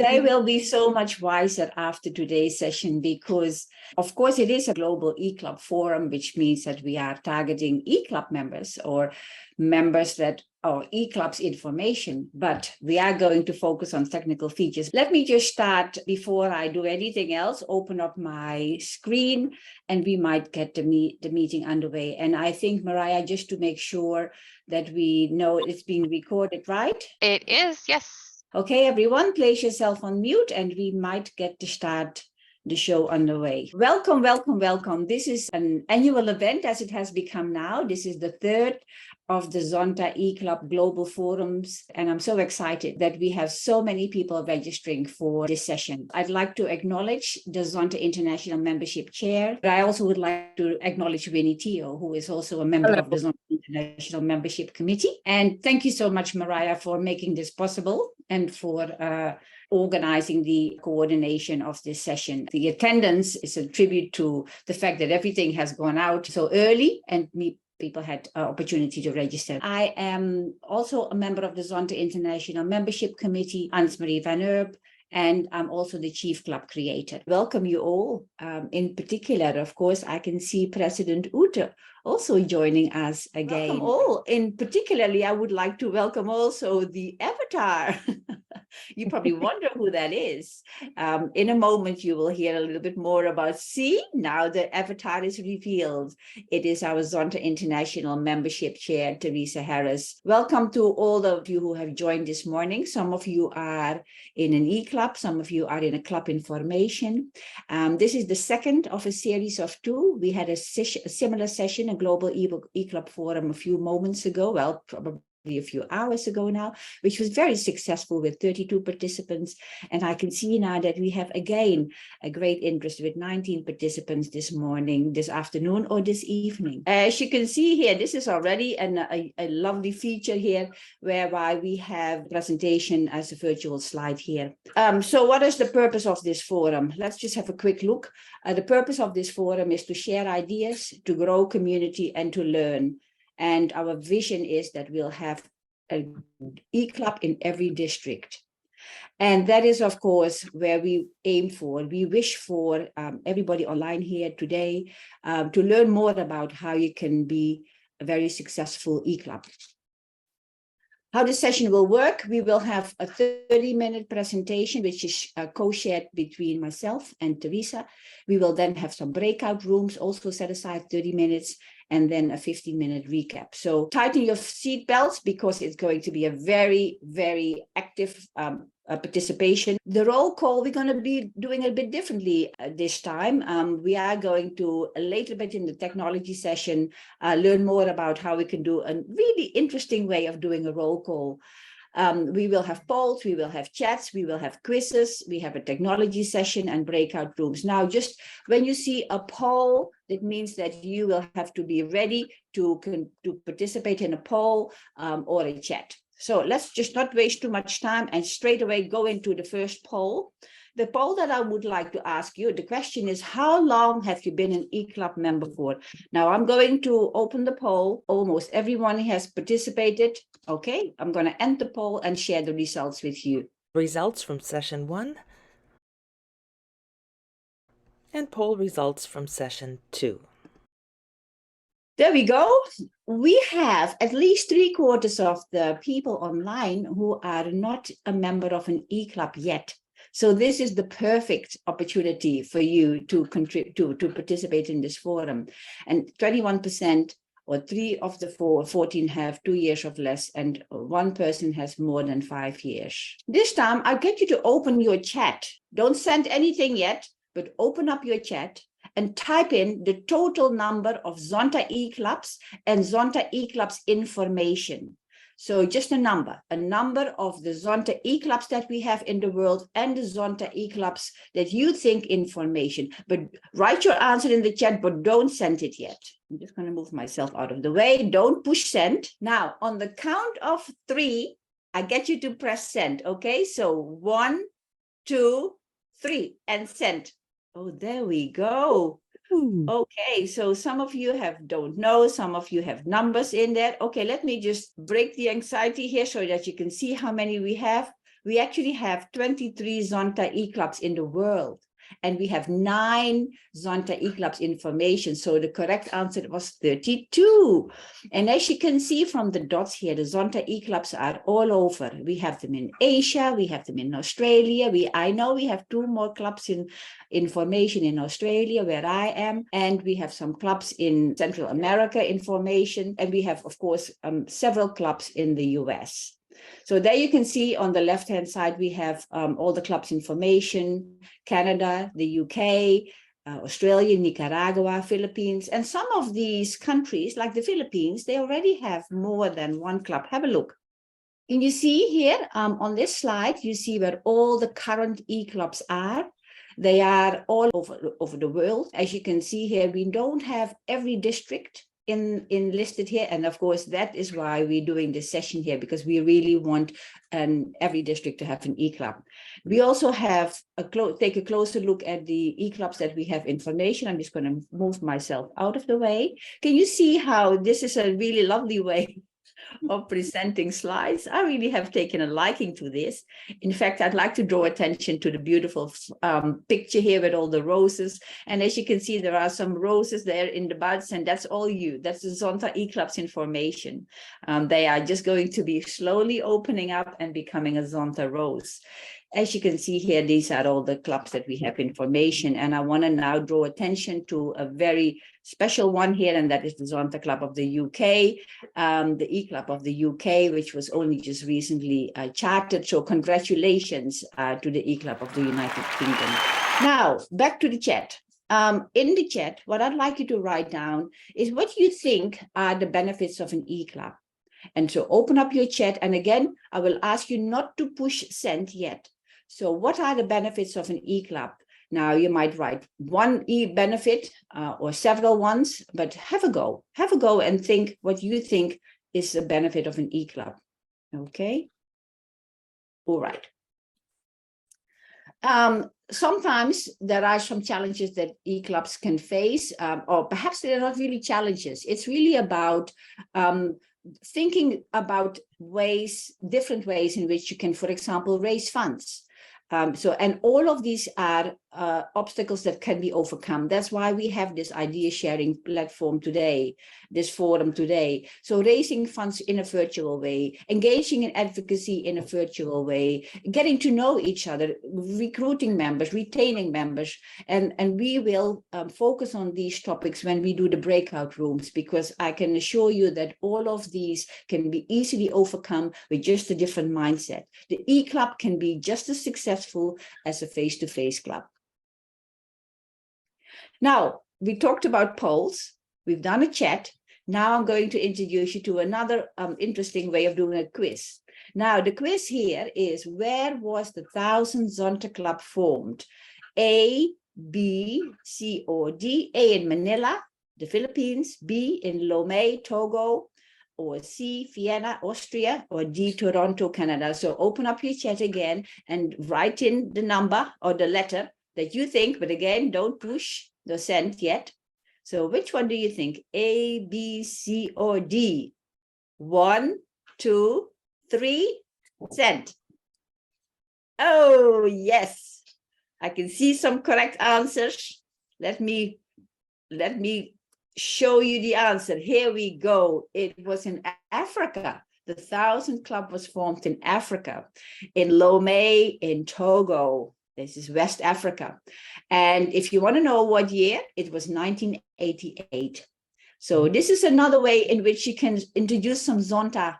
They will be so much wiser after today's session because, of course, it is a global eClub forum, which means that we are targeting eClub members or members that are eClub's information, but we are going to focus on technical features. Let me just start before I do anything else, open up my screen and we might get the meeting underway. And I think, Mariah, just to make sure that we know it's being recorded, right? It is, yes. Okay, everyone, place yourself on mute and we might get to start the show underway. Welcome, welcome, welcome. This is an annual event as it has become now. This is the third of the Zonta eClub Global Forums. And I'm so excited that we have so many people registering for this session. I'd like to acknowledge the Zonta International Membership Chair, but I also would like to acknowledge Winnie Teo, who is also a member of the Zonta International Membership Committee. And thank you so much, Mariah, for making this possible and for organizing the coordination of this session. The attendance is a tribute to the fact that everything has gone out so early and people had an opportunity to register. I am also a member of the Zonta International Membership Committee, Ans-Marie van Erp, and I'm also the Chief Club Creator. Welcome you all. In particular, of course, I can see President Ute also joining us again. Welcome all. In particularly, I would like to welcome also the avatar. You probably wonder who that is. In a moment, you will hear a little bit more about, see, now the avatar is revealed. It is our Zonta International Membership Chair, Teresa Harris. Welcome to all of you who have joined this morning. Some of you are in an e-club, some of you are in a club in formation. This is the second of a series of two. We had a similar session, a global e-club forum a few moments ago, well, probably a few hours ago now, which was very successful with 32 participants. And I can see now that we have again a great interest with 19 participants this morning, this afternoon, or this evening. As you can see here, this is already a lovely feature here, whereby we have presentation as a virtual slide here. So what is the purpose of this forum? Let's just have a quick look. The purpose of this forum is to share ideas, to grow community, and to learn. And our vision is that we'll have an e-club in every district. And that is, of course, where we aim for. We wish for everybody online here today to learn more about how you can be a very successful e-club. How the session will work, we will have a 30-minute presentation, which is co-shared between myself and Teresa. We will then have some breakout rooms, also set aside 30 minutes, and then a 15-minute recap. So tighten your seatbelts because it's going to be a very, very active participation. The roll call, we're going to be doing a bit differently this time. We are going to, a little bit in the technology session, learn more about how we can do a really interesting way of doing a roll call. We will have polls, we will have chats, we will have quizzes, we have a technology session and breakout rooms. Now, just when you see a poll, that means that you will have to be ready to participate in a poll or a chat. So let's just not waste too much time and straight away go into the first poll. The poll that I would like to ask you, the question is, how long have you been an e-club member for? Now, I'm going to open the poll. Almost everyone has participated. Okay, I'm going to end the poll and share the results with you. Results from session 1 and poll results from session 2. There we go. We have at least 3/4 of the people online who are not a member of an e-club yet. So this is the perfect opportunity for you to contribute to participate in this forum. And 21%, or 3 of the 14 have 2 years or less, and 1 person has more than 5 years. This time, I'll get you to open your chat. Don't send anything yet, but open up your chat and type in the total number of Zonta e-clubs and Zonta e-clubs information. So just a number of the Zonta e-clubs that we have in the world and the Zonta e-clubs that you think information. But write your answer in the chat, but don't send it yet. I'm just going to move myself out of the way. Don't push send. Now, on the count of 3, I get you to press send. Okay, so 1, 2, 3, and send. Oh, there we go. Okay, so some of you don't know, some of you have numbers in there. Okay, let me just break the anxiety here so that you can see how many we have. we actually have 23 Zonta e-clubs in the world. And we have 9 Zonta e-clubs information. So the correct answer was 32. And as you can see from the dots here, the Zonta e-clubs are all over. We have them in Asia, we have them in Australia. I know we have 2 more clubs in information in Australia, where I am, and we have some clubs in Central America information, and we have, of course, several clubs in the US. So there you can see on the left-hand side, we have all the clubs information, Canada, the UK, Australia, Nicaragua, Philippines, and some of these countries, like the Philippines, they already have more than 1 club. Have a look. And you see here on this slide, you see where all the current e-clubs are. They are all over the world. As you can see here, we don't have every district in listed here, and of course that is why we're doing this session here, because we really want every district to have an e-club. We also have take a closer look at the e-clubs that we have information. I'm just going to move myself out of the way. Can you see how this is a really lovely way of presenting slides? I really have taken a liking to this. In fact, I'd like to draw attention to the beautiful picture here with all the roses. And as you can see, there are some roses there in the buds, and that's all you. That's the Zonta e-clubs information. They are just going to be slowly opening up and becoming a Zonta rose. As you can see here, these are all the clubs that we have information. And I want to now draw attention to a very special one here, and that is the Zonta Club of the UK, the E-Club of the UK, which was only just recently chartered. So congratulations to the E-Club of the United Kingdom. Now, back to the chat. In the chat, what I'd like you to write down is what you think are the benefits of an E-Club. And so open up your chat. And again, I will ask you not to push send yet. So what are the benefits of an e-club? Now, you might write one benefit or several ones, but have a go and think what you think is the benefit of an e-club. Okay. All right. Sometimes there are some challenges that e-clubs can face, or perhaps they're not really challenges. It's really about thinking about different ways in which you can, for example, raise funds. And all of these are obstacles that can be overcome. That's why we have this idea sharing platform today, this forum today. So raising funds in a virtual way, engaging in advocacy in a virtual way, getting to know each other, recruiting members, retaining members. And we will focus on these topics when we do the breakout rooms, because I can assure you that all of these can be easily overcome with just a different mindset. The e-club can be just as successful as a face-to-face club. Now, we talked about polls. We've done a chat. Now I'm going to introduce you to another interesting way of doing a quiz. Now, the quiz here is, where was the 1000 Zonta Club formed? A, B, C, or D. A in Manila, the Philippines. B in Lomé, Togo. Or C, Vienna, Austria. Or D, Toronto, Canada. So open up your chat again and write in the number or the letter that you think, but again, don't push the send yet. So which one do you think? A, B, C, or D? 1, 2, 3, send. Oh, yes. I can see some correct answers. Let me show you the answer. Here we go. It was in Africa. The 1000 Club was formed in Africa, in Lomé, in Togo. This is West Africa. And if you want to know what year, it was 1988. So this is another way in which you can introduce some Zonta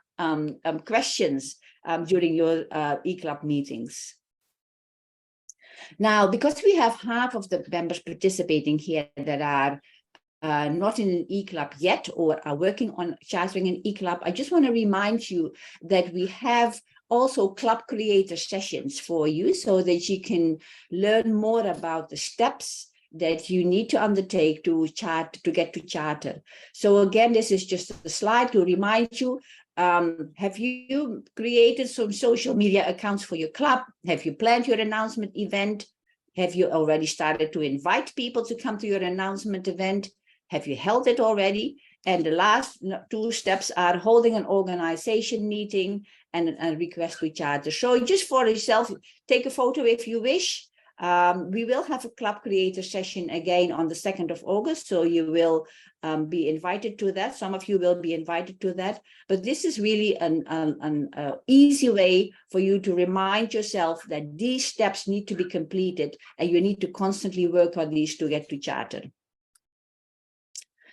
questions during your e-club meetings. Now, because we have half of the members participating here that are not in an e-club yet or are working on chartering an e-club, I just want to remind you that we have also club creator sessions for you, so that you can learn more about the steps that you need to undertake to get to charter. So again, this is just a slide to remind you, have you created some social media accounts for your club? Have you planned your announcement event? Have you already started to invite people to come to your announcement event? Have you held it already? And the last two steps are holding an organization meeting and a request to charter. So just for yourself, take a photo if you wish. We will have a club creator session again on the 2nd of August. So you will be invited to that. Some of you will be invited to that. But this is really an easy way for you to remind yourself that these steps need to be completed and you need to constantly work on these to get to charter.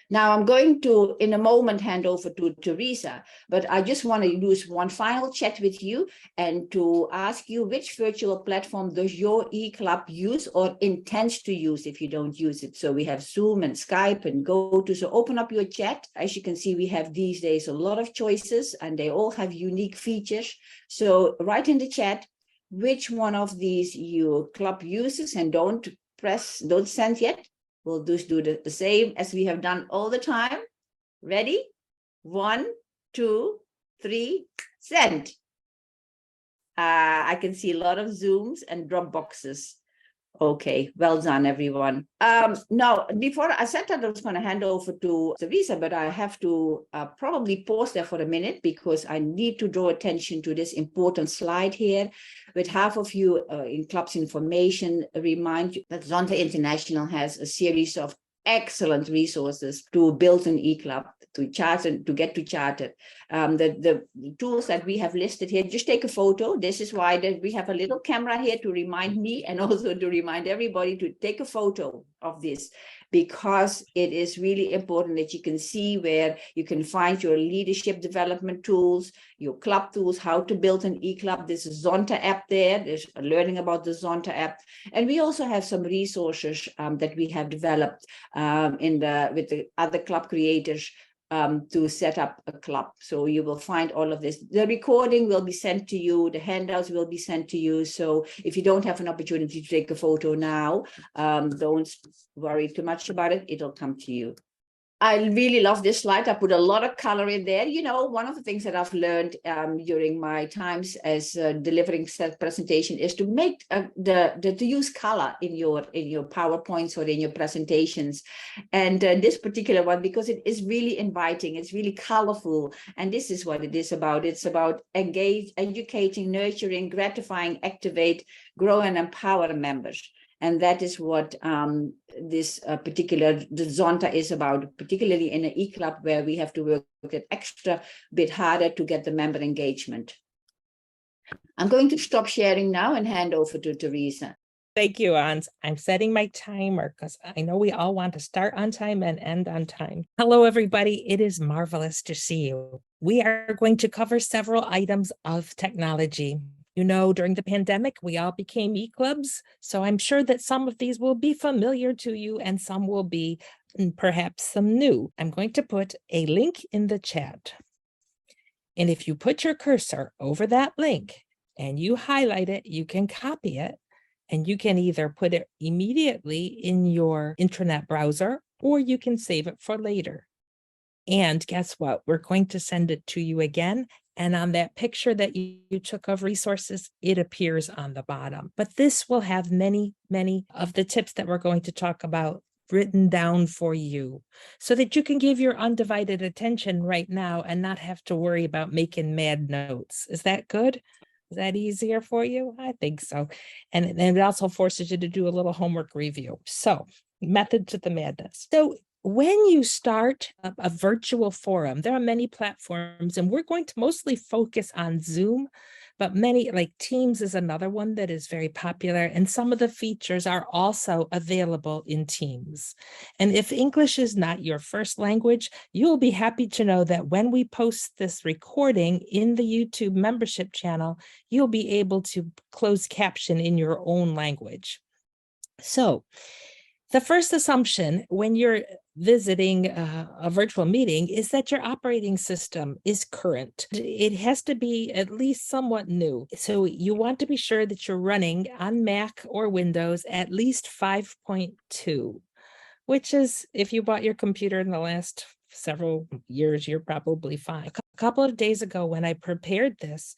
Now I'm going to, in a moment, hand over to Teresa, but I just want to use one final chat with you and to ask you which virtual platform does your e-club use or intends to use if you don't use it. So we have Zoom and Skype and GoTo. So open up your chat. As you can see, we have these days a lot of choices and they all have unique features. So write in the chat which one of these your club uses and don't send yet. We'll just do the same as we have done all the time. Ready? 1, 2, 3, send. I can see a lot of Zooms and Dropboxes. Okay, well done, everyone. Now, before I said that I was going to hand over to Teresa, but I have to probably pause there for a minute because I need to draw attention to this important slide here. With half of you in Clubs Information, remind you that Zonta International has a series of excellent resources to build an e-club, to charter, to get to charter. The tools that we have listed here, just take a photo. This is why we have a little camera here to remind me and also to remind everybody to take a photo of this, because it is really important that you can see where you can find your leadership development tools, your club tools, how to build an e-club. This is Zonta app there. There's learning about the Zonta app. And we also have some resources that we have developed with the other club creators to set up a club. So you will find all of this. The recording will be sent to you. The handouts will be sent to you. So if you don't have an opportunity to take a photo now, don't worry too much about it. It'll come to you. I really love this slide. I put a lot of color in there. You know, one of the things that I've learned during my times as delivering set presentation is to make to use color in your PowerPoints or in your presentations. And this particular one, because it is really inviting, it's really colorful, and this is what it is about. It's about educating, nurturing, gratifying, activate, grow, and empower members. And that is what this particular Zonta is about, particularly in an e-club where we have to work an extra bit harder to get the member engagement. I'm going to stop sharing now and hand over to Teresa. Thank you, Ans. I'm setting my timer because I know we all want to start on time and end on time. Hello, everybody. It is marvelous to see you. We are going to cover several items of technology. You know, during the pandemic, we all became e-clubs, so I'm sure that some of these will be familiar to you and some will be perhaps some new. I'm going to put a link in the chat. And if you put your cursor over that link and you highlight it, you can copy it and you can either put it immediately in your intranet browser or you can save it for later. And guess what? We're going to send it to you again. And on that picture that you took of resources, it appears on the bottom. But this will have many, many of the tips that we're going to talk about written down for you so that you can give your undivided attention right now and not have to worry about making mad notes. Is that good? Is that easier for you? I think so. And then it also forces you to do a little homework review. So, method to the madness. So, when you start a virtual forum, there are many platforms, and we're going to mostly focus on Zoom, but many, like Teams is another one that is very popular, and some of the features are also available in Teams. And if English is not your first language, you'll be happy to know that when we post this recording in the YouTube membership channel, you'll be able to close caption in your own language. So, the first assumption when you're visiting a virtual meeting is that your operating system is current. It has to be at least somewhat new. So you want to be sure that you're running on Mac or Windows at least 5.2, which is, if you bought your computer in the last several years, you're probably fine. A couple of days ago when I prepared this,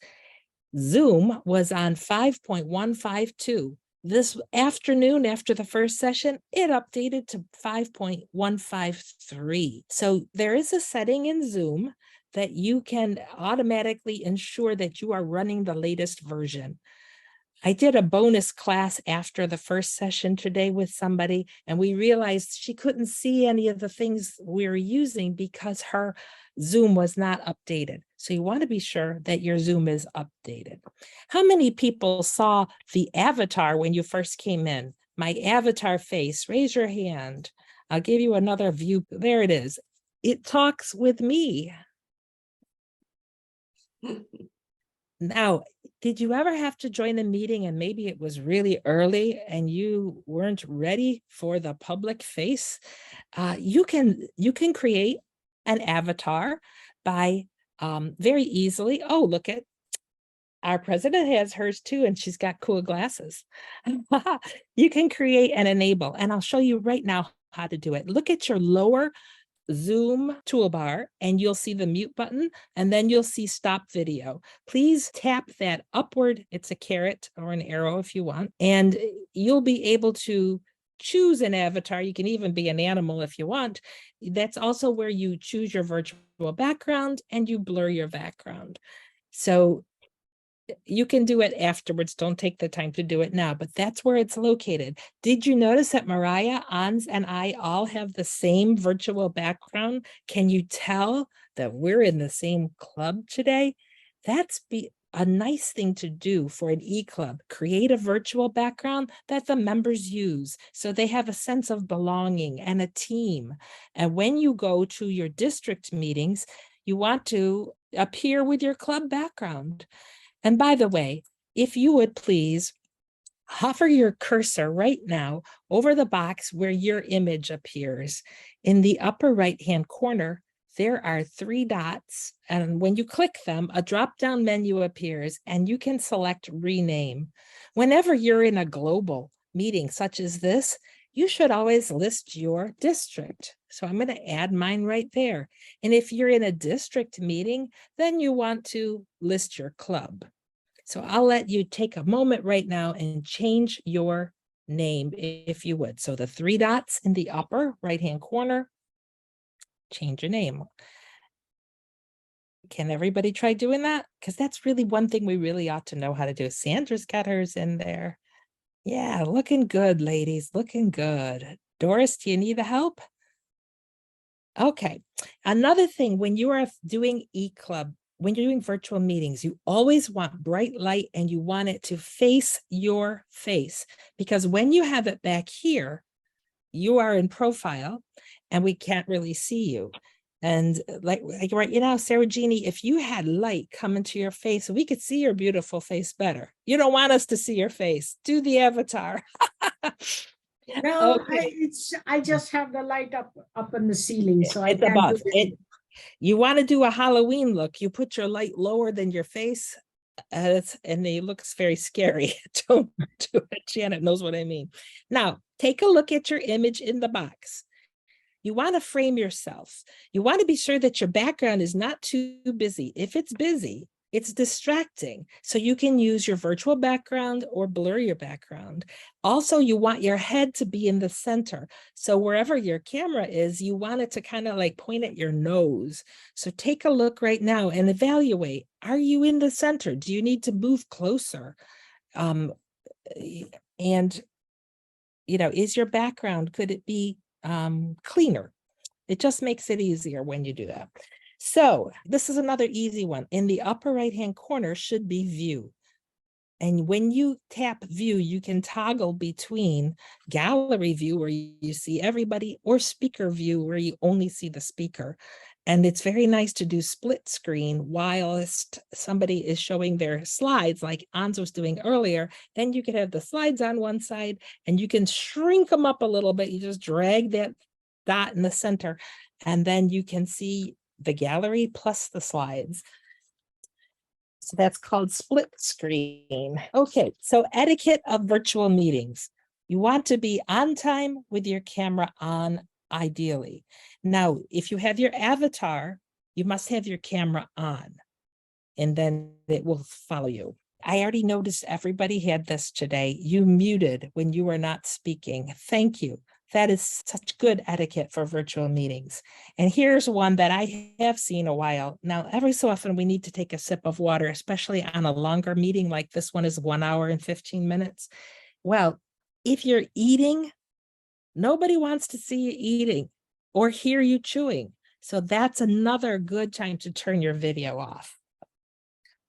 Zoom was on 5.152. This afternoon, after the first session, it updated to 5.153. So there is a setting in Zoom that you can automatically ensure that you are running the latest version. I did a bonus class after the first session today with somebody, and we realized she couldn't see any of the things we were using because her Zoom was not updated. So you want to be sure that your Zoom is updated. How many people saw the avatar when you first came in? My avatar face, raise your hand. I'll give you another view. There it is. It talks with me. Now, did you ever have to join a meeting and maybe it was really early and you weren't ready for the public face? You can create an avatar by very easily. Oh, look at our president has hers too, and she's got cool glasses. You can create and enable, and I'll show you right now how to do it. Look at your lower Zoom toolbar and you'll see the mute button, and then you'll see stop video. Please tap that upward. It's a caret or an arrow if you want, and you'll be able to choose an avatar. You can even be an animal if you want. That's also where you choose your virtual background and you blur your background. So you can do it afterwards. Don't take the time to do it now, but that's where it's located. Did you notice that Mariah, Ans, and I all have the same virtual background? Can you tell that we're in the same club today? That's a nice thing to do for an e-club. Create a virtual background that the members use so they have a sense of belonging and a team. And when you go to your district meetings, you want to appear with your club background. And by the way, if you would please hover your cursor right now over the box where your image appears. In the upper right-hand corner, there are 3 dots, and when you click them, a drop-down menu appears, and you can select Rename. Whenever you're in a global meeting such as this, you should always list your district. So I'm going to add mine right there. And if you're in a district meeting, then you want to list your club. So I'll let you take a moment right now and change your name if you would. So the 3 dots in the upper right-hand corner, change your name. Can everybody try doing that? Because that's really one thing we really ought to know how to do. Sandra's got hers in there. Yeah, looking good, ladies, looking good. Doris, do you need the help? Okay, another thing, when you are doing eClub, when you're doing virtual meetings, you always want bright light and you want it to face your face, because when you have it back here, you are in profile and we can't really see you. And like right now, Sarah Jeannie, if you had light come into your face, we could see your beautiful face better. You don't want us to see your face. Do the avatar. No, Okay. I just have the light up on the ceiling, so I It's can't above do it. You want to do a Halloween look, you put your light lower than your face, and it looks very scary. Don't do it. Janet knows what I mean. Now, take a look at your image in the box. You want to frame yourself. You want to be sure that your background is not too busy. If it's busy, it's distracting. So you can use your virtual background or blur your background. Also, you want your head to be in the center. So wherever your camera is, you want it to kind of like point at your nose. So take a look right now and evaluate. Are you in the center? Do you need to move closer? And, is your background, could it be cleaner? It just makes it easier when you do that. So this is another easy one. In the upper right-hand corner should be view. And when you tap view, you can toggle between gallery view, where you see everybody, or speaker view, where you only see the speaker. And it's very nice to do split screen whilst somebody is showing their slides, like Ans was doing earlier. Then you can have the slides on one side and you can shrink them up a little bit. You just drag that dot in the center, and then you can see the gallery plus the slides. So that's called split screen. Okay, so etiquette of virtual meetings. You want to be on time with your camera on, ideally. Now, if you have your avatar, you must have your camera on, and then it will follow you. I already noticed everybody had this today. You muted when you were not speaking. Thank you. That is such good etiquette for virtual meetings. And here's one that I have seen a while. Now, every so often we need to take a sip of water, especially on a longer meeting like this one is 1 hour and 15 minutes. Well, if you're eating, nobody wants to see you eating or hear you chewing. So that's another good time to turn your video off.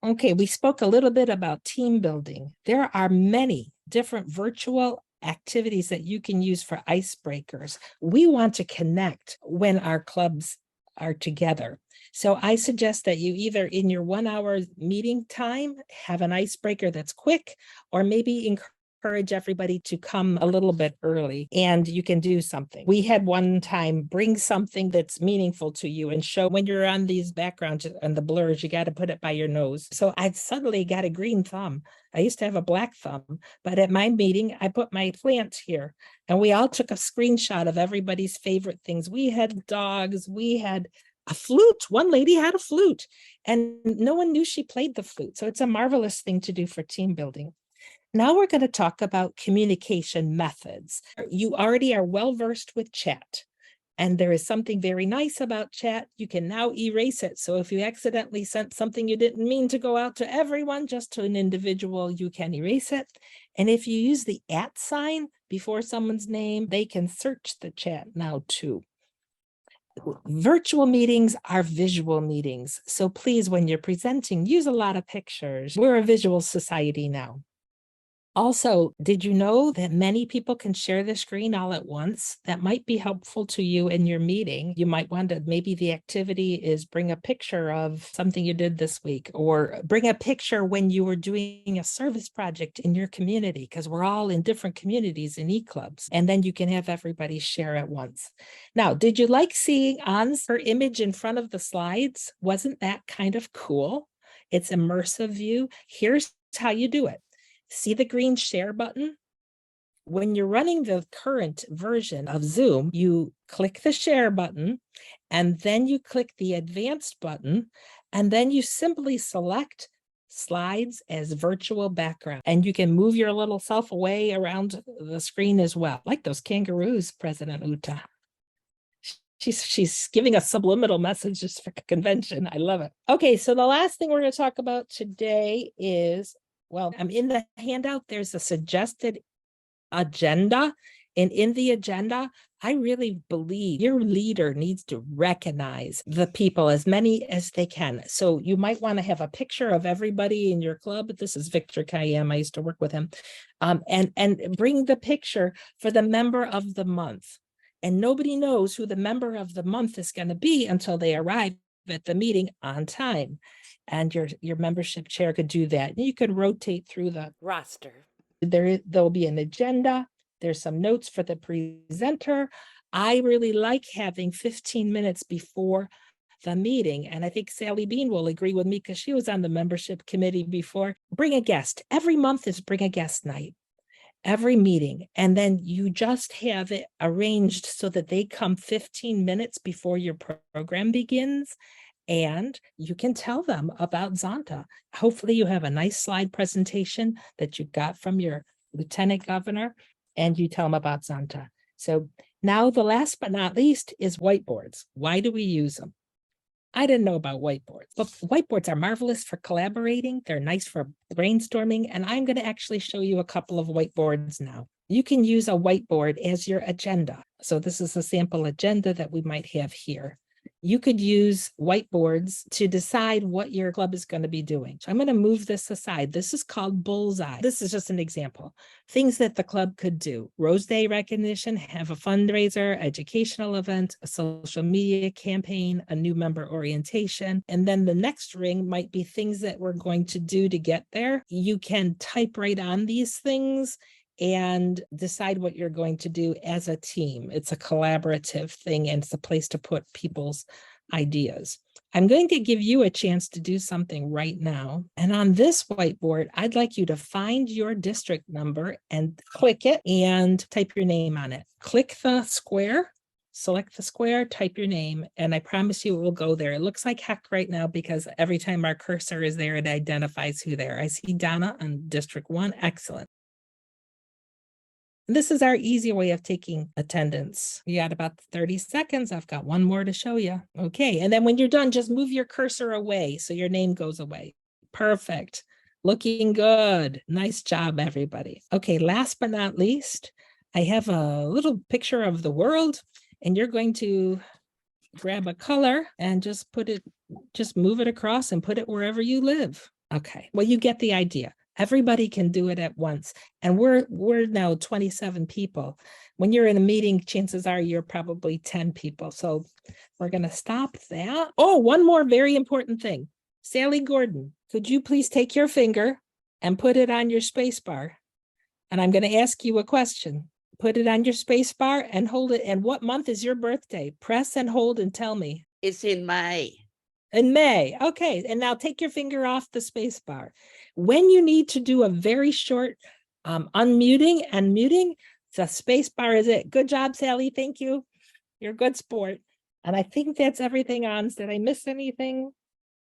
Okay, we spoke a little bit about team building. There are many different virtual activities that you can use for icebreakers. We want to connect when our clubs are together. So I suggest that you either in your 1 hour meeting time have an icebreaker that's quick, or maybe encourage everybody to come a little bit early and you can do something. We had one time bring something that's meaningful to you and show when you're on these backgrounds and the blurs, you got to put it by your nose. So I suddenly got a green thumb. I used to have a black thumb, but at my meeting, I put my plant here and we all took a screenshot of everybody's favorite things. We had dogs, we had a flute. One lady had a flute and no one knew she played the flute. So it's a marvelous thing to do for team building. Now we're going to talk about communication methods. You already are well versed with chat, and there is something very nice about chat. You can now erase it. So if you accidentally sent something you didn't mean to go out to everyone, just to an individual, you can erase it. And if you use the @ sign before someone's name, they can search the chat now too. Virtual meetings are visual meetings. So please, when you're presenting, use a lot of pictures. We're a visual society now. Also, did you know that many people can share the screen all at once? That might be helpful to you in your meeting. You might want to, maybe the activity is bring a picture of something you did this week, or bring a picture when you were doing a service project in your community, because we're all in different communities in e-clubs. And then you can have everybody share at once. Now, did you like seeing her image in front of the slides? Wasn't that kind of cool? It's immersive view. Here's how you do it. See the green share button? When you're running the current version of Zoom, you click the share button, and then you click the advanced button, and then you simply select slides as virtual background. And you can move your little self away around the screen as well, like those kangaroos, President Uta. She's giving us subliminal messages for convention. I love it. Okay, so the last thing we're going to talk about today is, well, in the handout, there's a suggested agenda. And in the agenda, I really believe your leader needs to recognize the people, as many as they can. So you might want to have a picture of everybody in your club. This is Victor Kayam. I used to work with him. And bring the picture for the member of the month. And nobody knows who the member of the month is going to be until they arrive at the meeting on time. And your membership chair could do that. You could rotate through the roster. There'll be an agenda. There's some notes for the presenter. I really like having 15 minutes before the meeting. And I think Sally Bean will agree with me because she was on the membership committee before. Bring a guest. Every month is bring a guest night. Every meeting. And then you just have it arranged so that they come 15 minutes before your program begins. And you can tell them about Zonta. Hopefully you have a nice slide presentation that you got from your lieutenant governor, and you tell them about Zonta. So now the last but not least is whiteboards. Why do we use them? I didn't know about whiteboards, but whiteboards are marvelous for collaborating. They're nice for brainstorming. And I'm going to actually show you a couple of whiteboards now. You can use a whiteboard as your agenda. So this is a sample agenda that we might have here. You could use whiteboards to decide what your club is going to be doing. So I'm going to move this aside. This is called Bullseye. This is just an example. Things that the club could do. Rose Day recognition, have a fundraiser, educational event, a social media campaign, a new member orientation. And then the next ring might be things that we're going to do to get there. You can type right on these things and decide what you're going to do as a team. It's a collaborative thing, and it's a place to put people's ideas. I'm going to give you a chance to do something right now. And on this whiteboard, I'd like you to find your district number and click it and type your name on it. Click the square select the square, type your name, and I promise you it will go there. It looks like heck right now because every time our cursor is there, it identifies who they are. I see Donna on District 1. Excellent. And this is our easy way of taking attendance. We got about 30 seconds. I've got one more to show you. Okay, and then when you're done, just move your cursor away so your name goes away. Perfect. Looking good. Nice job, everybody. Okay, last but not least, I have a little picture of the world, and you're going to grab a color and just move it across and put it wherever you live. Okay, well, you get the idea. Everybody can do it at once. And we're now 27 people. When you're in a meeting, chances are you're probably 10 people. So we're going to stop that. Oh, one more very important thing. Sally Gordon, could you please take your finger and put it on your space bar? And I'm going to ask you a question. Put it on your space bar and hold it. And what month is your birthday? Press and hold and tell me. It's in May. In May. Okay. And now take your finger off the space bar. When you need to do a very short unmuting and muting, the space bar is it. Good job, Sally. Thank you. You're a good sport. And I think that's everything on. Did I miss anything?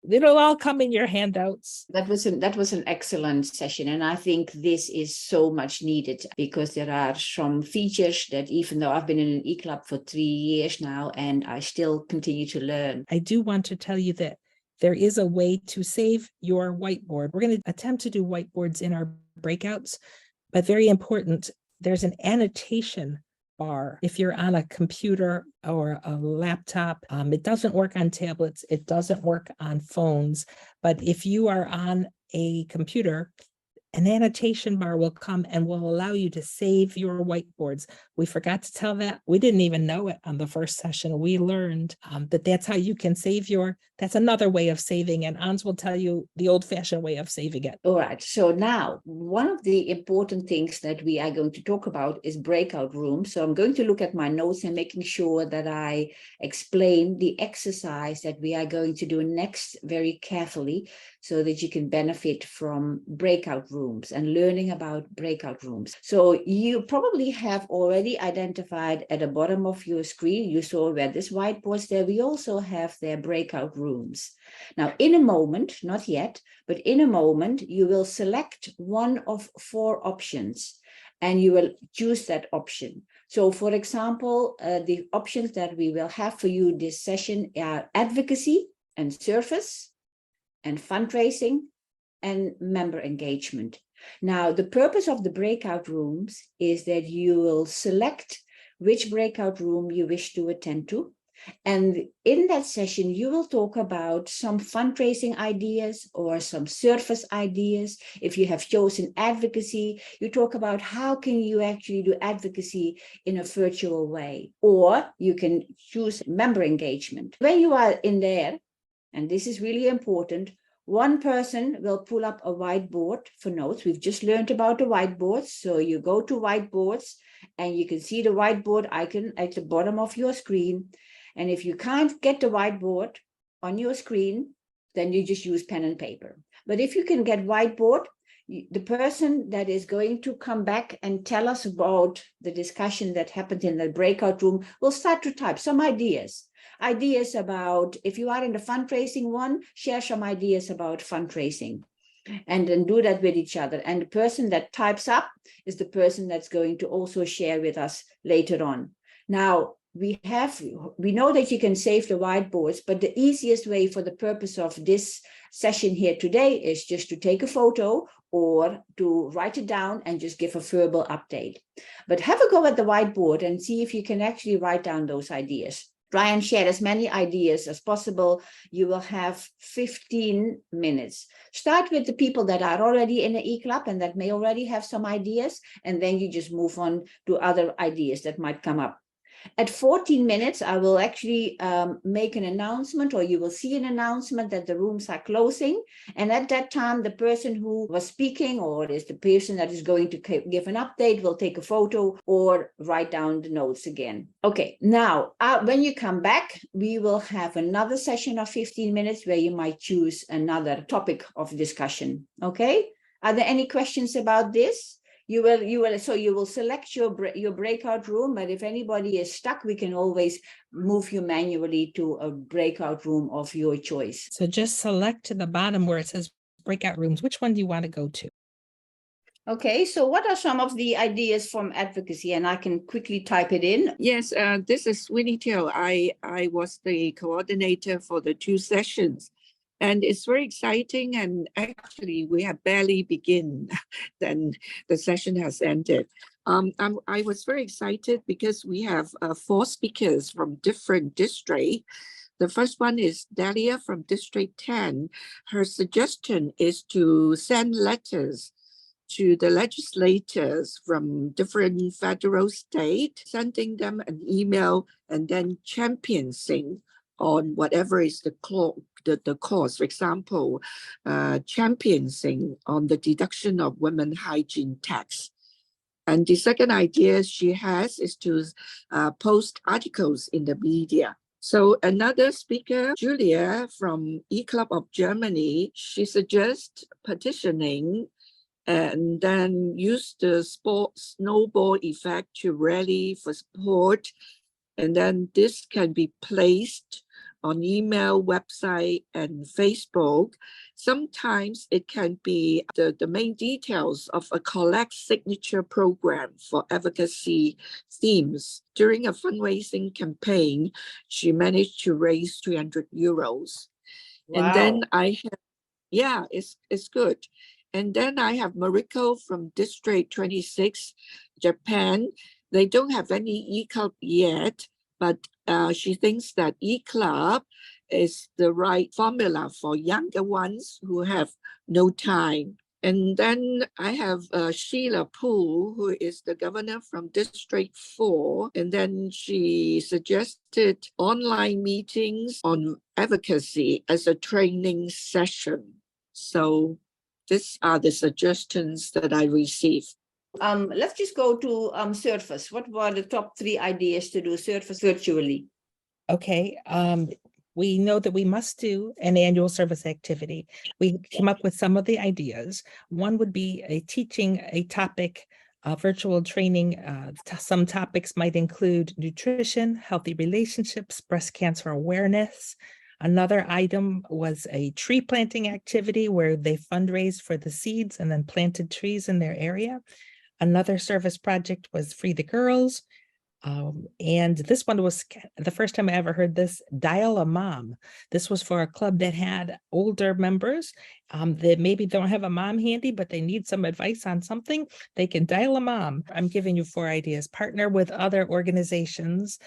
It'll all come in your handouts. That was an excellent session, and I think this is so much needed because there are some features that, even though I've been in an e-club for 3 years now, and I still continue to learn. I do want to tell you that there is a way to save your whiteboard. We're going to attempt to do whiteboards in our breakouts, but very important, there's an annotation bar. If you're on a computer or a laptop, it doesn't work on tablets, it doesn't work on phones, but if you are on a computer, an annotation bar will come and will allow you to save your whiteboards. We forgot to tell that. We didn't even know it on the first session. We learned that that's how you can save that's another way of saving. And Ans will tell you the old-fashioned way of saving it. All right. So now, one of the important things that we are going to talk about is breakout rooms. So I'm going to look at my notes and making sure that I explain the exercise that we are going to do next very carefully so that you can benefit from breakout rooms and learning about breakout rooms. So you probably have already identified at the bottom of your screen, you saw where this whiteboard's there, we also have their breakout rooms. Now, in a moment, not yet, but in a moment, you will select one of 4 options and you will choose that option. So for example, the options that we will have for you this session are advocacy and service and fundraising and member engagement. Now, the purpose of the breakout rooms is that you will select which breakout room you wish to attend to. And in that session, you will talk about some fundraising ideas or some service ideas. If you have chosen advocacy, you talk about how can you actually do advocacy in a virtual way, or you can choose member engagement. When you are in there, and this is really important, one person will pull up a whiteboard for notes. We've just learned about the whiteboards. So you go to whiteboards and you can see the whiteboard icon at the bottom of your screen. And if you can't get the whiteboard on your screen, then you just use pen and paper. But if you can get whiteboard, the person that is going to come back and tell us about the discussion that happened in the breakout room will start to type some ideas about, if you are in the fundraising one, share some ideas about fundraising and then do that with each other. And the person that types up is the person that's going to also share with us later on. Now, we know that you can save the whiteboards, but the easiest way for the purpose of this session here today is just to take a photo or to write it down and just give a verbal update. But have a go at the whiteboard and see if you can actually write down those ideas. Try and share as many ideas as possible. You will have 15 minutes. Start with the people that are already in the e-club and that may already have some ideas, and then you just move on to other ideas that might come up. At 14 minutes, I will actually make an announcement, or you will see an announcement that the rooms are closing. And at that time, the person who was speaking, or is the person that is going to give an update, will take a photo or write down the notes again. Okay, now, when you come back, we will have another session of 15 minutes where you might choose another topic of discussion. Okay, are there any questions about this? You will select your breakout room, but if anybody is stuck, we can always move you manually to a breakout room of your choice. So just select to the bottom where it says breakout rooms. Which one do you want to go to? Okay, so what are some of the ideas from advocacy? And I can quickly type it in. Yes, this is Winnie Teo. I was the coordinator for the 2 sessions. And it's very exciting. And actually, we have barely begun, then the session has ended. I was very excited because we have 4 speakers from different districts. The first one is Dahlia from District 10. Her suggestion is to send letters to the legislators from different federal states, sending them an email and then championing on whatever is the cause. For example, championing on the deduction of women hygiene tax. And the second idea she has is to post articles in the media. So another speaker, Julia from E-Club of Germany, she suggests petitioning and then use the snowball effect to rally for support. And then this can be placed on email, website, and Facebook. Sometimes it can be the main details of a collect signature program for advocacy themes. During a fundraising campaign, she managed to raise 300 euros. Wow. And then it's good. And then I have Mariko from District 26, Japan. They don't have any e-club yet, but she thinks that e-club is the right formula for younger ones who have no time. And then I have Sheila Poole, who is the governor from District 4. And then she suggested online meetings on advocacy as a training session. So these are the suggestions that I received. Let's just go to Surface. What were the top 3 ideas to do Surface virtually? Okay, we know that we must do an annual service activity. We came up with some of the ideas. One would be teaching a topic, virtual training. Some topics might include nutrition, healthy relationships, breast cancer awareness. Another item was a tree planting activity where they fundraised for the seeds and then planted trees in their area. Another service project was Free the Girls. And this one was the first time I ever heard this, Dial a Mom. This was for a club that had older members that maybe don't have a mom handy, but they need some advice on something. They can dial a mom. I'm giving you 4 ideas. Partner with other organizations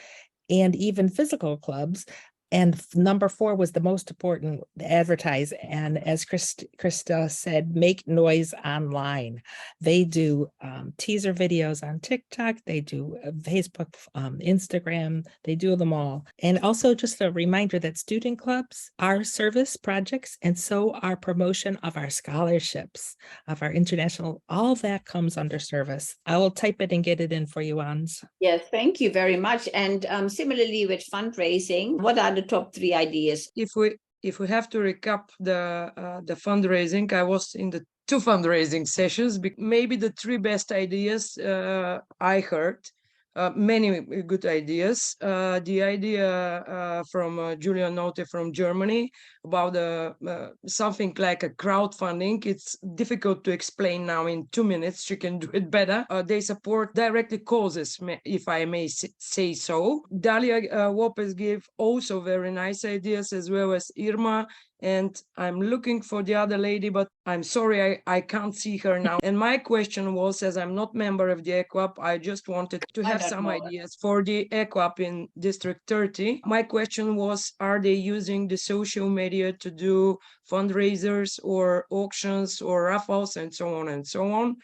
and even physical clubs. And number 4 was the most important, advertise. And as Krista said, make noise online. They do teaser videos on TikTok. They do Facebook, Instagram. They do them all. And also just a reminder that student clubs are service projects. And so are promotion of our scholarships, of our international, all that comes under service. I will type it and get it in for you, Ans. Yes, thank you very much. And similarly with fundraising, what are the top 3 ideas? If we have to recap the fundraising, I was in the 2 fundraising sessions. Maybe the 3 best ideas I heard. Many good ideas. The idea from Julia Note from Germany about something like a crowdfunding. It's difficult to explain now in 2 minutes. She can do it better. They support directly causes, if I may say so. Dalia Lopez gave also very nice ideas, as well as Irma. And I'm looking for the other lady, but I'm sorry, I can't see her now. And my question was, as I'm not member of the EQUAP, I just wanted to have some ideas for the EQUAP in District 30. My question was, are they using the social media to do fundraisers or auctions or raffles and so on and so on?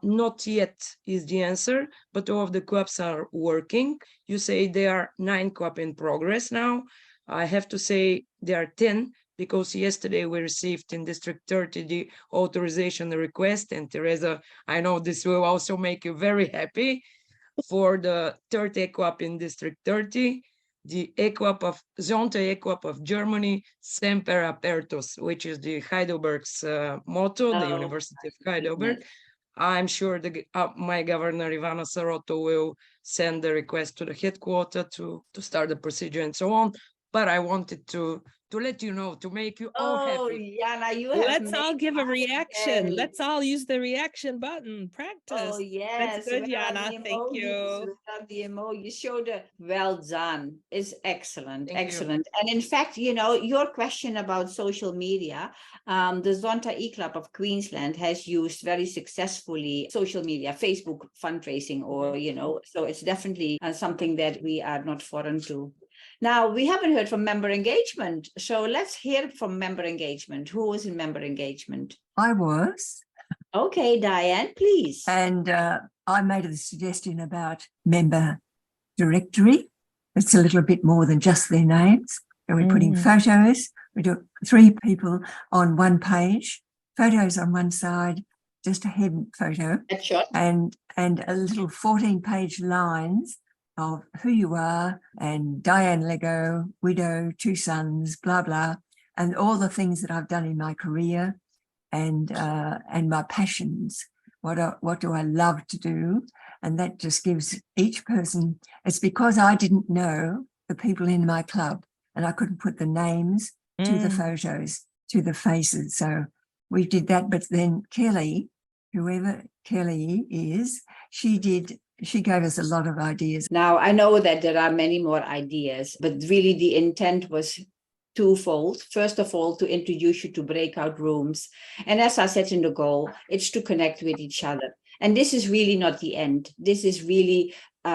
Not yet is the answer, but all of the clubs are working. You say there are 9 clubs in progress now. I have to say there are 10, because yesterday we received in District 30 the authorization request. And Teresa, I know this will also make you very happy. For the 3rd EQUAP in District 30, the EQUAP of Zonta EQUAP of Germany, Semper Apertus, which is the Heidelberg's motto, the University of Heidelberg. I'm sure my governor, Ivana Saroto, will send the request to the headquarters to start the procedure and so on. But I wanted to let you know, to make you all Oh, happy. Jana, you have Let's all made give a my reaction. day. Let's all use the reaction button. Practice. Oh, yes. That's good, Where are Jana. the Thank emojis? you. Where are the emojis? You showed a well done. It's excellent, Thank you. excellent. And in fact, you know, your question about social media, the Zonta E-Club of Queensland has used very successfully social media, Facebook fundraising, or, you know, so it's definitely something that we are not foreign to. Now, we haven't heard from member engagement. So let's hear from member engagement. Who was in member engagement? I was. Okay, Diane, please. And I made a suggestion about member directory. It's a little bit more than just their names. And we're putting photos. We do 3 people on one page, photos on one side, just a head photo, Headshot. and a little 14-page lines of who you are and Diane Lego, widow, 2 sons, blah, blah, and all the things that I've done in my career and my passions. What do I love to do? And that just gives each person, it's because I didn't know the people in my club and I couldn't put the names to the photos, to the faces. So we did that. But then Kelly, whoever Kelly is, she gave us a lot of ideas. Now, I know that there are many more ideas, but really the intent was twofold. First of all, to introduce you to breakout rooms. And as I said in the goal, it's to connect with each other. And this is really not the end. This is really